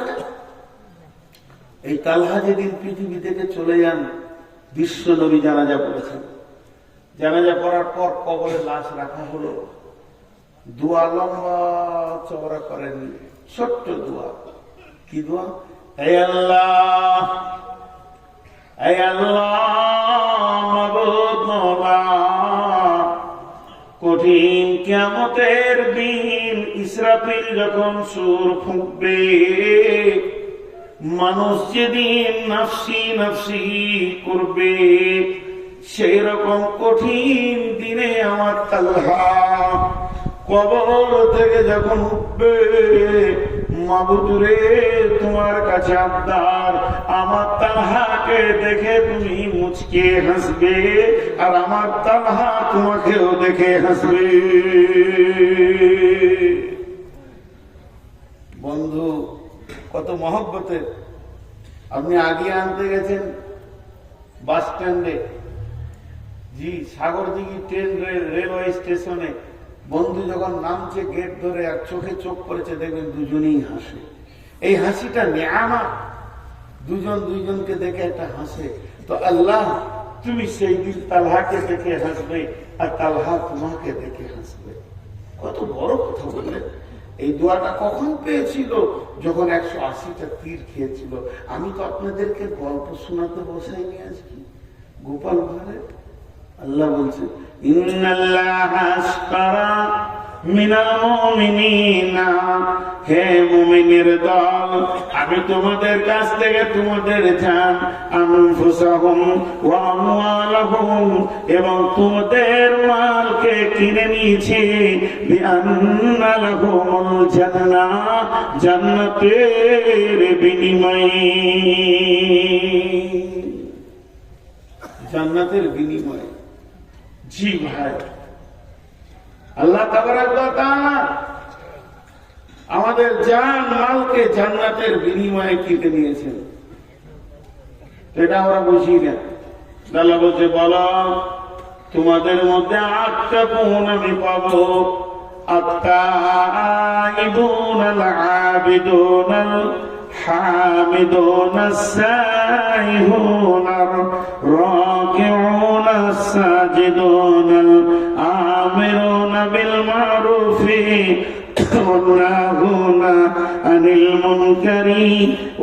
এই তালহা যেদিন পৃথিবী থেকে চলে যান, বিশ্ব নবী জানাজা পড়েছেন। জানাজা পড়ার পর কবরে লাশ রাখা হলো। দোয়া লম্বা চওড়া করেন, ছোট্ট দোয়া। কি দোয়া? হে আল্লাহ, হে আল্লাহ, মাবুদ মওলা, কঠিন কিয়ামতের দিন ইসরাফিল যখন সুর ফুঁকবে, মানুষ যেদিন নাফসি নাফসি করবে, সেই রকম কঠিন দিনে আমার তালহা কবর থেকে যখন উঠবে, মাবুদ রে, তোমার কাছে আবদার, আমার তালহাকে দেখে তুমি মুচকে হাসবে, আর আমার তালহা তোমাকেও দেখে হাসবে। বন্ধু, কত মহব্বতের। আপনি আগে আনতে গেছেন বাস স্ট্যান্ডে, জি সাগরদিঘি ট্রেন রেলওয়ে স্টেশনে, বন্ধু যখন নামছে গেট ধরে আর চোখে চোখ পড়েছে, দেখবেন দুজনেই হাসে। এই হাসিটা নিয়ামত, দুজন দুইজনকে দেখে একটা হাসে। তো আল্লাহ, তুমি সেই দিন তালহাকে দেখে হাসবে আর তালহা তোমাকে দেখে হাসবে। কত বড় কথা বললেন। এই দোয়াটা কখন পেয়েছিল? যখন 180টা তীর খেয়েছিল। আমি তো আপনাদেরকে গল্প শোনাতে বসাইনি আজকে গোপাল ভাঁড়ে। আল্লাহ বলছে, ইন্নাল্লাহা আশতারা মিনাল মুমিনিনা হে মুমিনের দল, আমি তোমাদের কাছ থেকে তোমাদের জান, আনফুসাহুম ওয়া আমওয়ালাহুম, এবং তোমাদের মালকে কিনে নিয়েছি, বিআন্না লাহুমুল জান্নাহ, জান্নাতের বিনিময়ে, জান্নাতের বিনিময়ে। জি ভাই, আল্লাহ তাবারক ওয়া তাআলা আমাদের জান মালকে জান্নাতের বিনিময়ে কিনে নিয়েছেন, এটা আমরা বুঝি না। আল্লাহ বলছে, বলো তোমাদের মধ্যে 8টা গুণ আমি পাবো, আত-তাইবুন আল-আবিদুন আল-হামিদুন আস-সাইহুন আর-রাকিউন আস-সাজিদুন আল-আমিরুন বিল মারুফি والناهون عن المنكر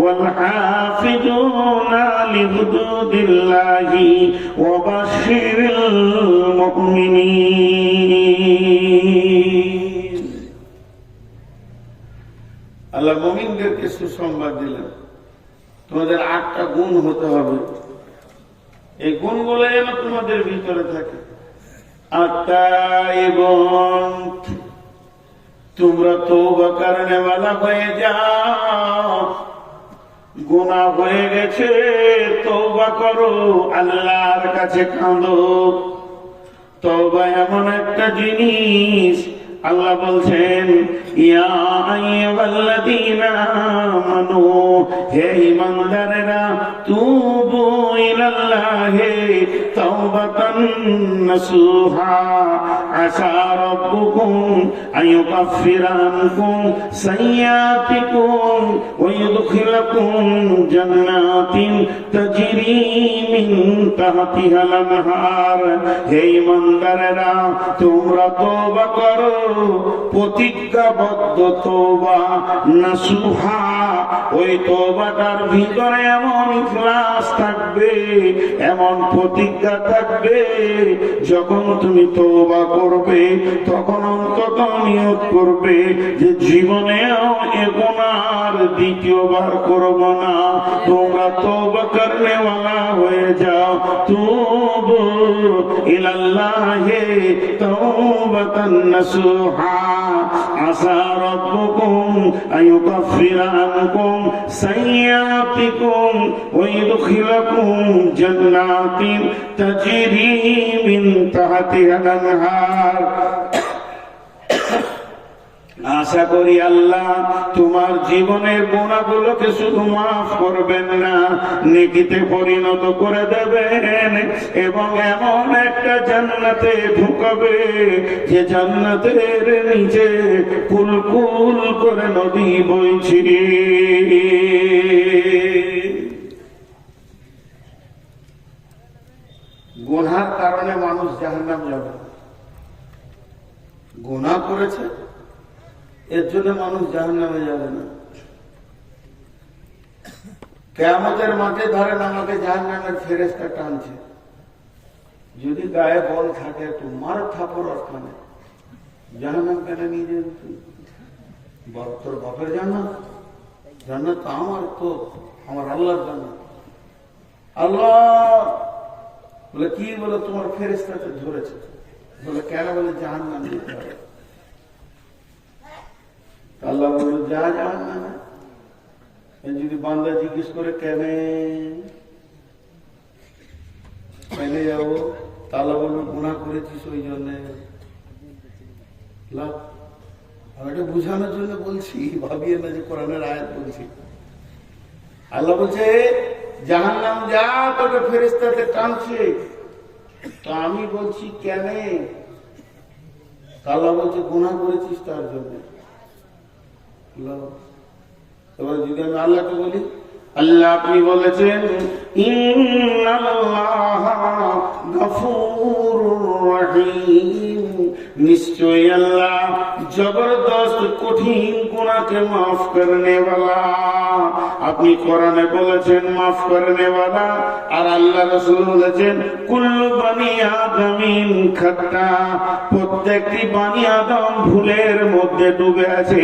والحافظون لحدود الله وبشر المؤمنين। আল্লাহ মুমিনদেরকে সুসংবাদ দিলেন, তোমাদের 8টা গুণ হতে হবে, এই গুণগুলো যেন তোমাদের ভিতরে থাকে। আত-তাইবুন, তোমরা তওবা করনে ওয়ালা হয়ে যাও, গুনাহ হয়ে গেছে তওবা করো, আল্লাহর কাছে কাঁদো। তওবা এমন একটা জিনিস, আল্লাহ বলছেন, ইয়া আইয়ুহাল্লাযীনা আমানু, হে ঈমানদারেরা, তুবু ইলাল্লাহি তাওবাতান নাসুহা, আসা রাব্বুকুম আইয়ুকাফিরা আনকুম সাইয়্যাতিকুম ওয়া ইউদখিলাকুম জান্নাতিন তাজরি মিন তাহতিহাল আনহার। হে ঈমানদারেরা, তোমরা তওবা করো, প্রতিজ্ঞাবদ্ধ তওবা, নাসুহা, ওই তওবাটার ভিতরে এমন ইখলাস থাকবে, এমন প্রতিজ্ঞা থাকবে, যখন তুমি তওবা করবে তখন অন্তত নিয়ত করবে যে জীবনেও এ গুনাহ দ্বিতীয়বার করব না। তোমরা তওবা করনে ওয়ালা হয়ে যাও, তুবু ইলাল্লাহি তাওবাতান নাসুহা, আসা রাব্বুকুম আইয়ুকাফিরা আনকুম সাইয়্যাতিকুম ওয়া ইউদখিলাকুম জান্নাতিন তাজরি মিন তাহতিহাল আনহার। আশা করি আল্লাহ তোমার জীবনের গুনাহগুলোকে শুধু মাফ করবেন না, নেকিতে পরিণত করে দেবেন, এবং এমন একটা জান্নাতে ঢুকাবে যে জান্নাতের নিচে কুলকুল করে নদী বইছে। গুনার কারণে মানুষ জাহান্নাম যাবে, গুনাহ করেছে এর জন্য মানুষ জাহান্নামে যাবে না। কিয়ামতের মাঠে ধরেন আমাকে জাহান্নামের ফেরেশতা টানছে, যদি গায়ে বল থাকে একটু মার থাপড় অর্থানে, জাহান্নাম কেন নিয়ে যাবে তুই? তোর বাপের জান্নাত, জান্নাত তো আমার, তো আমার আল্লাহর জান্নাত। আল্লাহ বলে কি, বলে তোমার ফেরেশতাকে ধরেছে, বলে কেন, বলে জাহান্নাম যেতে হবে। আল্লাহ বলল যা জাহান্নামে। যদি বান্দা জিজ্ঞেস করে কেন যাবো, আল্লাহ বলল গুনাহ করেছিস ওই জন্যে। আমি এটা বুঝানোর জন্য বলছি, ভাবিয়ে না যে কোরআনের আয়াত বলছি। আল্লাহ বলছে জাহান্নাম যা, তোকে ফেরেশতাতে টানছে, তো আমি বলছি কেন? আল্লাহ বলছে গুনাহ করেছিস তার জন্য। এবার যদি আমি আল্লাহকে বলি, আল্লাহ আপনি বলেছেন ইন্নাল্লাহা গফুরুর রহিম, নিশ্চয়ই আল্লাহ জবরদস্ত কঠিন গুনাহকে মাফ করনে वाला। আপনি কোরআনে বলেছেন মাফ করনে वाला, আর আল্লাহ রাসূল বলেছেন কুল্লু বানি আদমিন খাতা, প্রত্যেকটি বানি আদম ভুলের মধ্যে ডুবে আছে।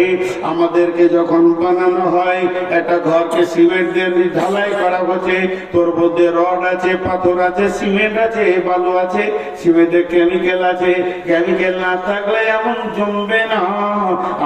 আমাদেরকে যখন বানানো হয়, একটা ঘরকে সিমেন্ট দিয়ে ঢালাই করা হচ্ছে, তোর মধ্যে রড আছে, পাথর আছে, সিমেন্ট আছে, বালু আছে, সিমেন্টে কেমিক্যাল আছে, কেমিক্যাল না থাকলে এমন জমবে না।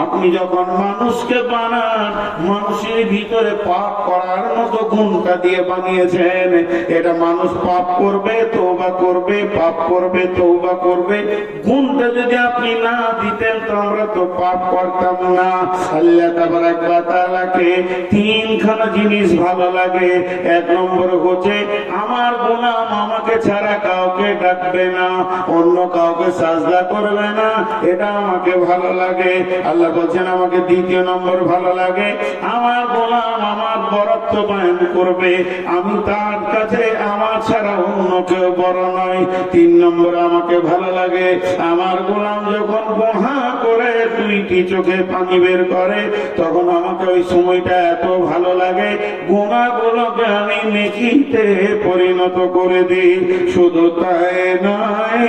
আপনি যখন মানুষকে বানান, মানুষের ভিতরে পাপ করার মতো গুণটা দিয়ে বানিয়েছেন। এটা মানুষ পাপ করবে, তওবা করবে, পাপ করবে, তওবা করবে। গুণটা যদি আপনি না দিতেন তো আমরা তো পাপ করতাম না। আল্লাহ তাবারাক ওয়া তাআলাকে তিনখানা জিনিস ভালো লাগে। এক নম্বর হচ্ছে আমার গোলাম আমাকে ছাড়া কাউকে ডাকবে না, অন্য কাউকে সাজদা করবে না, এটা আমাকে ভালো লাগে। আল্লাহ বলছেন আমাকে দ্বিতীয় নম্বর ভালো লাগে আমার গোলাম আমার বরত্ব বয়ান করবে, আমি তার কাছে আমার ছাড়া অন্য কেউ বড় নয়। তিন নম্বর আমাকে ভালো লাগে আমার গোলাম যখন গুনাহ করে দুইটি চোখে পানি বের করে, তখন আমাকে ওই সময়টা এত ভালো লাগে গুনাহগুলোকে আমি নেকিতে পরিণত করে দিই। শুধু তাই নয়,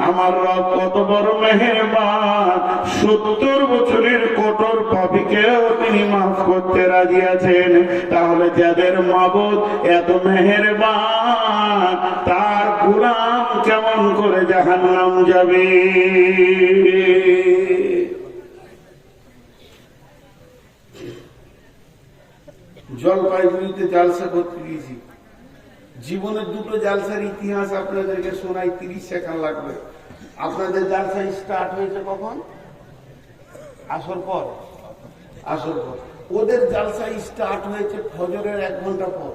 আমার রব কত বড় মেহেরবান, 70 বছরের কঠোর পাপীকেও তিনি মাফ করতে রাজি আছেন। তাহলে যাদের মাবুদ এত মেহেরবান, তার গোলাম কেমন করে জাহান্নাম যাবে? জলপাইগুড়িতে জালসা করতে গিয়েছি। জীবনের দুটো জালসার ইতিহাস আপনাদেরকে শোনাই, 30 সেকেন্ড লাগবে। আপনাদের জালসা স্টার্ট হয়েছে কখন? আসর পর। আসর পর। ওদের জালসা স্টার্ট হয়েছে ফজরের 1 ঘন্টা পর।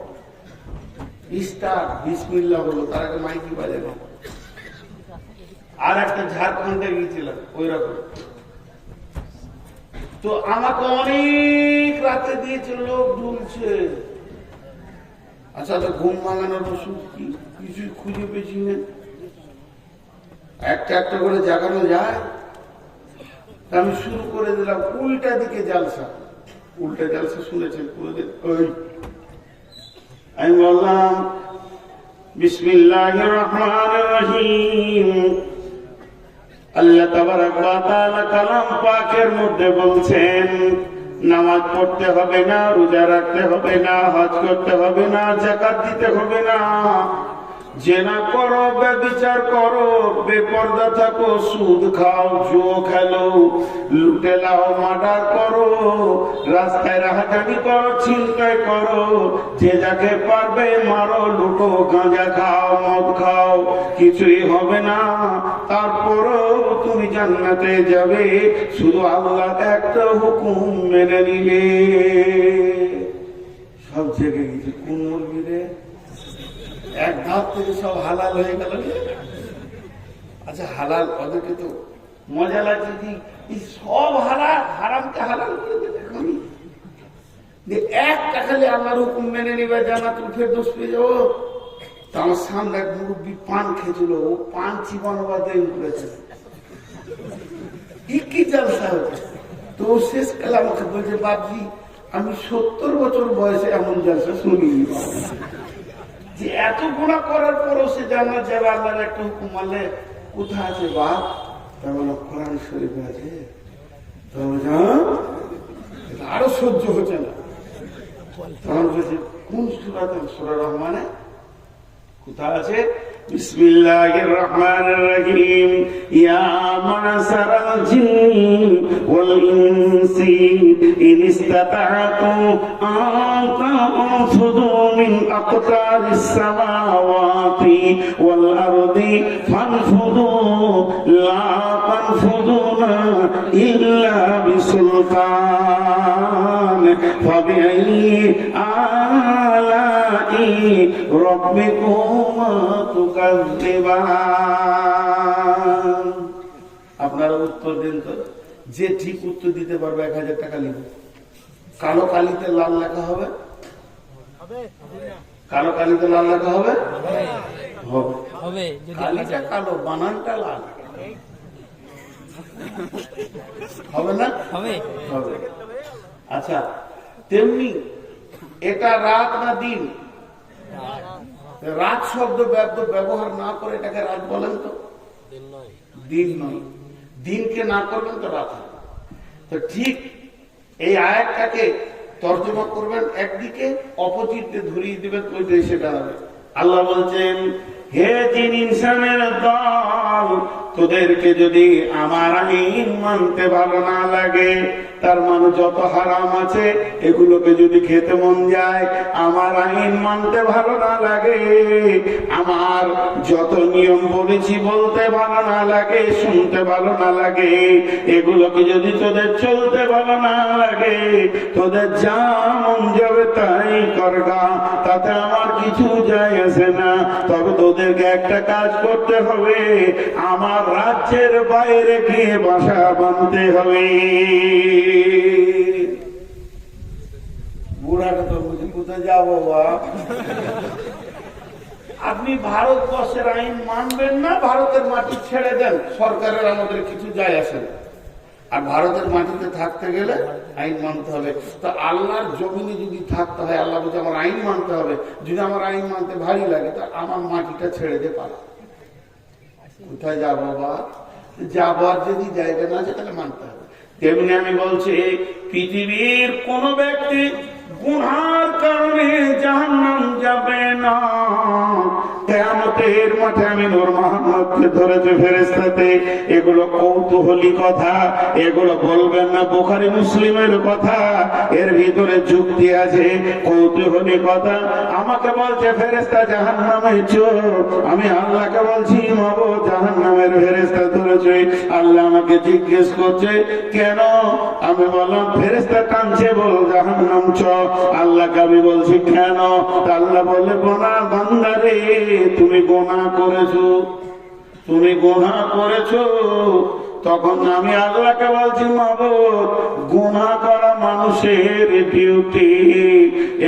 স্টার্ট বিসমিল্লাহ হলো, তার আগে মাইকি বাজে না। আর একটা ঝাড়খণ্ডে গিয়েছিলাম ওই রকম। তো আমাকে অনেক রাতে দিয়েছে, লোক ঢুলছে। আচ্ছা তো ঘুম ভাঙানোর ওষুধ কি? কিছুই খুঁজে পেয়েছি না। একটা একটা করে জাগানো যায়। আমি শুরু করে দিলাম উল্টা দিকে জালসা। উল্টা জালসা শুনেছেন? আমি বললাম বিসমিল্লাহির রহমানির রহিম। আল্লাহ তাবারাক ওয়া তাআলা কালাম পাকের মধ্যে বলছেন নামাজ পড়তে হবে না, রোজা রাখতে হবে না, হজ করতে হবে না, যাকাত দিতে হবে না। জেনা করো, ব্যভিচার করো, বেপরদা থাকো, সুদ খাও, জুয়া খেলো, লুটে লাও, মার্ডার করো, রাস্তায় রাহাজানি করো, ছিনতাই করো, যে যাকে পারবে মারো, লুটো, গাঁজা খাও, মদ খাও, কিছুই হবে না। তারপরও তুমি জান্নাতে যাবে, শুধু আল্লাহ একটা হুকুম মেনে নিলে। সব জেগে গেছে। কোন মুরগি রে? এক ধাপ থেকে সব হালাল হয়ে গেল। আচ্ছা হালাল, ওদেরকে তো মজা লাগছে কি সব হালাল, হারামকে হালাল করে দেবে। একটা খালি আল্লাহর হুকুম মেনে নিবে, জান্নাতুল ফেরদৌস পেয়ে যাবো। তো আমার সামনে এক মুরব্বী পান খেয়েছিল, ও পান চিবানোবার দেন করেছে। কি জালসা হচ্ছে? তো শেষ কালে আমাকে বলছে বাপজি আমি 70 বছর বয়সে এমন জালসা শুনিনি। যে এত গুনাহ করার পরও সে জান্নাত যাবে আল্লাহর একটা হুকুম মানলে। কোথায় আছে বাপ? তা বলো কোরআন শরীফে আছে। আরো সহ্য হচ্ছে না। তখন বলছে কোন সূরাতে? সূরা রহমানে। কোথায় আছে? বিসমিল্লাহির রহমানির রহিম। ইয়া মা'শারাল জিন্নি ওয়াল ইনসি ইন ইসতাতা'তু আন তানফুযু মিন আকতারিস সামাওয়াতি ওয়াল আরদি ফানফুযু লা তানফুযুনা ইল্লা বিসুলতান ফাবিআইয়ি আলাই রাব্বিকুমা তুকাযযিবান। আপনারা উত্তর দেন তো। যে ঠিক উত্তর দিতে পারবে 1000 টাকা লিখবে। কালো কালিতে লাল লেখা হবে? কালো কালিতে লাল লেখা হবে? হবে। কালিটা কালো, বানানটা লাল। হবে না? হবে। হবে। আচ্ছা, তেমনি এটা রাত না দিন? রাত শব্দ ব্যবহার না করে এটাকে রাত বলেন তো? দিন নয়। দিনকে না করবেন তো রাত হবে। তো ঠিক এই আয়াতটাকে তর্জমা করবেন একদিকে, অপোজিট ধরিয়ে দিবেন ওই দেশে দাঁড়াবে। আল্লাহ বলছেন, হে জিন ইনসানের দল, তোদেরকে যদি আমার আইন মানতে ভালো না লাগে, তার মানে যত হারাম আছে এগুলোকে যদি খেতে মন যায়, আমার আইন মানতে ভালো না লাগে, আমার যত নিয়ম বলেছি বলতে ভালো না লাগে, শুনতে ভালো না লাগে, এগুলোকে যদি তোদের চলতে ভালো না লাগে, তোদের যা মন যাবে তাই করগা, তাতে আমার কিছু যায় আসে না। তবে তোদেরকে একটা কাজ করতে হবে, আমার রাজ্যের বাইরে গিয়ে বাসা বাঁধতে হবে। বুড়াটা তো বুঝি কোথায় যাবো বাপ? আপনি ভারতবর্ষের আইন মানবেন না, ভারতের মাটি ছেড়ে দেন, সরকারের আমাদের কিছু যায় আসে না। আর ভারতের মাটিতে থাকতে গেলে আইন মানতে হবে। তো আল্লাহর জমিনে যদি থাকতে হয়, আল্লাহ বলছে আমার আইন মানতে হবে। যদি আমার আইন মানতে ভারী লাগে, তো আমার মাটিটা ছেড়ে দে পালা। কোথায় যাবো বা? যাবার যদি জায়গা না আছে তাহলে মানতে হবে। তেমনি আমি বলছি, পৃথিবীর কোন ব্যক্তি গুনার কারণে জাহান্নাম যাবে না। কিয়ামতের মাঠে আমি নূর মুহাম্মদকে ধরেছে ফেরেশতাতে। এগুলো কৌতূহলী কথা, এগুলো বলবেন না বুখারী মুসলিমের কথা, এর ভিতরে যুক্তি আছে, কৌতূহলী কথা। আমাকে বলছে ফেরেশতা জাহান্নামে চোর, আমি আল্লাহকে বলছি মাবুদ জাহান্নামের ফেরেশতা ধরেছে। আল্লাহ আমাকে জিজ্ঞেস করছে কেন? আমি বললাম ফেরেশতা টানছে, বল জাহান্নাম চ। আল্লাহকে আমি বলছি কেন? আল্লাহ বলে গোনাহ বান্দা রে, তুমি গোনাহ করেছো, তুমি গোনাহ করেছো। তখন আমি আল্লাহকে বলছি মাবুদ গুনাহ করা মানুষের ডিউটি,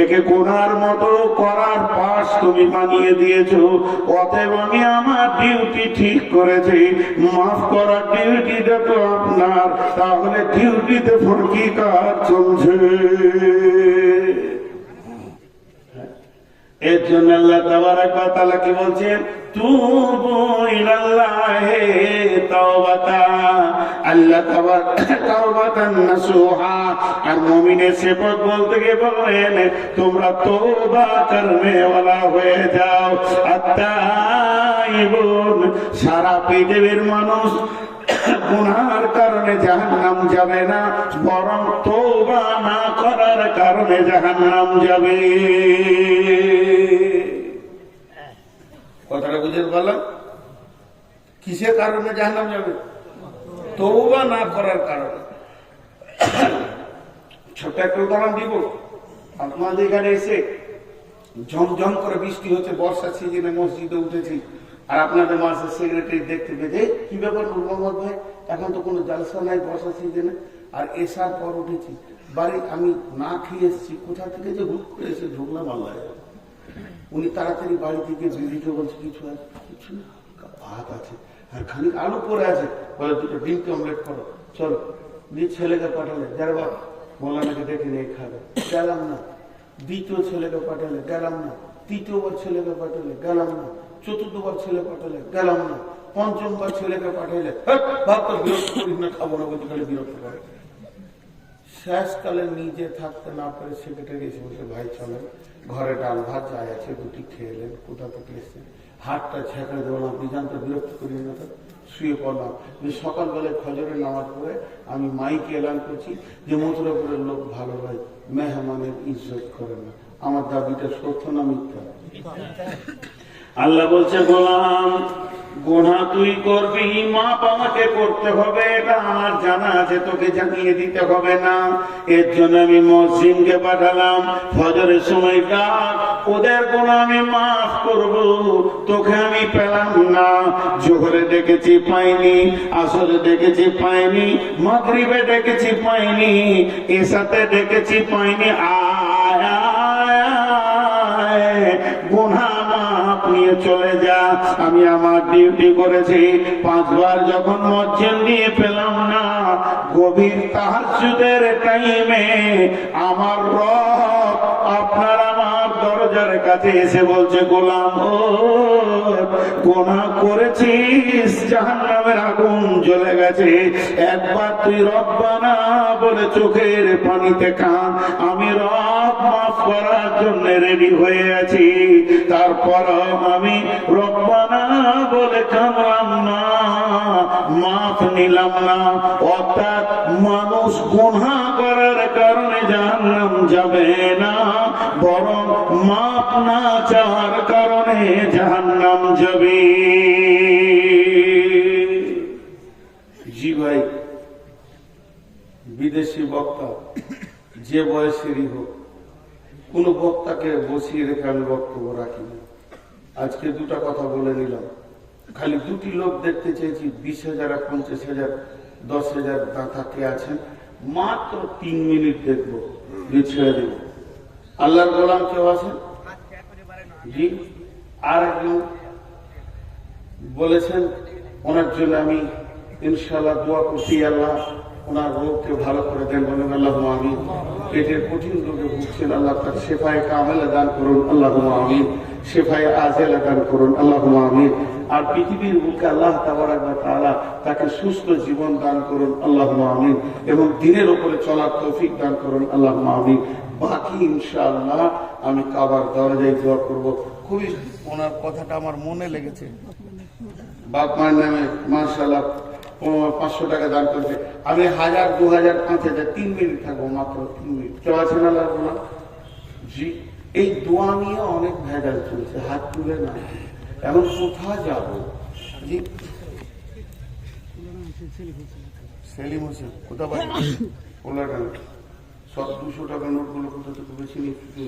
একে গুনার মতো করার পাশ তুমি বানিয়ে দিয়েছো, অতএব আমি আমার ডিউটি ঠিক করেছি, মাফ করার ডিউটিটা তো আপনার। তাহলে ডিউটিতে ফরকি কাজ চলছে। এর জন্য আল্লাহ তাবারাক ওয়া তাআলা কি বলছেন? তুবু ইলাল্লাহি তাওবাতা, আল্লাহ তাওবাতান নাসুহা। আর মুমিনের সিফাত বলতে গিয়ে বললেন তোমরা তওবা করনে ওয়ালা হয়ে যাও। আত-তাইবুন, সারা পৃথিবীর মানুষ গুনার কারণে জাহান্নাম যাবে না, বরং তওবা না করার কারণে জাহান্নাম যাবে। কথাটা বুঝে বললাম? কিসের কারণে জাহান্নাম যাবে? তওবা না করার কারণে। ছোট একটা উদাহরণ দিব। আপনাদের এখানে এসে ঝমঝম করে বৃষ্টি হচ্ছে, বর্ষার সিজনে মসজিদে উঠেছি, আর আপনাদের মাসের সেক্রেটারি দেখতে পেয়ে কি ব্যাপার নূর মোহাম্মদ ভাই, এখন তো কোনো জালসা নাই বর্ষা সিজনে, আর এসার পর উঠেছি বাড়ি, আমি না খেয়ে এসেছি, কোথা থেকে যে হুট করে এসে ঢুকলাম আল্লাহ। উনি তাড়াতাড়ি বাড়ি থেকে দিদিকে বলছে কিছু আছে, কিছু না, ভাত আছে আর খানিক আলু পরে আছে, বলে দুটো ডিমকে অমলেট করো, চলো। নিজ ছেলেকে পাঠালে, যারা বাবা মৌলানাকে দেখে নিয়ে খাবে, গেলাম না। দ্বিতীয় ছেলেকে পাঠালে, গেলাম না। তৃতীয়বার ছেলেকে পাঠালে, গেলাম না। চতুর্থবার ছেলে পাঠালে, গেলাম না। পঞ্চমবার ছেলেকে পাঠাইলে, ভাত তো বিরক্ত করিস না, খাবো না বলতে গেলে বিরক্ত করে। শেষকালে নিজে থাকতে না পারে সেক্রেটারি এসে বলছে ভাই চলেন, ঘরে ডাল ভাত যাই আছে দুটি খেয়ে এলেন, কোথা থেকে এসছে, হাতটা ছেঁকড়ে দেবো, আপনি জানতে বিরক্ত করি না। তো শুয়ে পড়লাম। সকালবেলায় ফজরের নামাজ পড়ে আমি মাইকে এলান করছি যে মথুরাপুরের লোক ভালো ভাই, মেহমানের ইজ্জত করে না। আমার দাবিটা সত্য না মিথ্যা? আল্লাহ বলছে গোলাম গুনাহ তুই করবি, মাপ আমাকে করতে হবে, এটা আমার জানা আছে, তোকে জানিয়ে দিতে হবে না। এর জন্য আমি মসজিদকে পাঠালাম, ফজরের সময় ডাক, ওদের গুনাহ আমি মাফ করব, তোকে আমি পেলাম না। জোহরে ডেকেছি পাইনি, আসরে ডেকেছি পাইনি, মাগরিবে ডেকেছি পাইনি, এশাতে ডেকেছি পাইনি। আয় গুনাহ মাফ নিয়ে চলে যা। আমি আমার ডিউটি করেছি, 5 বার যখন মজ্জেল নিয়ে পেলাম না, গভীর তাহাজ্জুদের টাইমে আমার রব আপনার আমার দরজার কাছে এসে বলছে, গোলাম ও গুনাহ করেছিস, জাহান্নামের আগুন জ্বলে গেছে, একবার তুই রব্বানা বলে চোখের পানিতে কাঁদ, আমি রব মাফ করার জন্য রেডি হয়ে আছি। তারপর আমি রব্বানা বলে কাঁদলাম না, মাফ নিলাম না। অর্থাৎ মানুষ গুনাহ করার কারণে জাহান্নাম যাবে না, বরং মাফ না চাওয়ার কারণে জাহান্নাম যাবে। জি ভাই, বিদেশি বক্তা যে বয়সেরই হোক, কোন বক্তাকে বসিয়ে রেখে আমি বক্তব্য রাখি না। আজকে 2টা কথা বলে নিলাম, খালি 2টি লোক দেখতে চেয়েছি, 20,000 আর 50,000 10,000 দাতা কে আছেন, মাত্র 3 মিনিট দেখবো, ছেড়ে দেব। আল্লাহর গোলাম কেউ আছেন? জি। আর একজন বলেছেন, ওনার জন্য আমি ইনশাআল্লাহ দোয়া করছি, আল্লাহ ওনার রোগকে ভালো করে দেন, বলেন আল্লাহুম্মা আমিন। পেটের কঠিন রোগে ভুগছেন, আল্লাহ তার শেফায়ে কামেলা দান করুন, আল্লাহুম্মা আমিন। শেফায়ে আজেলা দান করুন, আল্লাহুম্মা আমিন। আর পৃথিবীর বুকে আল্লাহ তাবারাক ওয়া তাআলা তাকে সুস্থ জীবন দান করুন, আল্লাহুম্মা আমিন। এবং দিনের উপরে চলার তৌফিক দান করুন, আল্লাহুম্মা আমিন। বাকি ইনশাআল্লাহ আমি কাবার দরজায় দোয়া করব। খুবই ওনার কথাটা আমার মনে লেগেছে। বাপ মায়ের নামে মাশাআল্লাহ 500 টাকা দান করছে। আমি 1000, 2000, 5000, 3 মিনিট থাকবো, মাত্র 3 মিনিট। কেউ আছেন আল্লাহ বলা? জি। এই দোয়া নিয়ে অনেক ভেজাল চলছে, হাত তুলে না, এখন কোথায় যাব? জি, সেলিম হোসেন কোথা বাড়ি? ওলাগান। সব 200 টাকা নোটগুলো কোথা থেকে বেশি নিচ্ছে?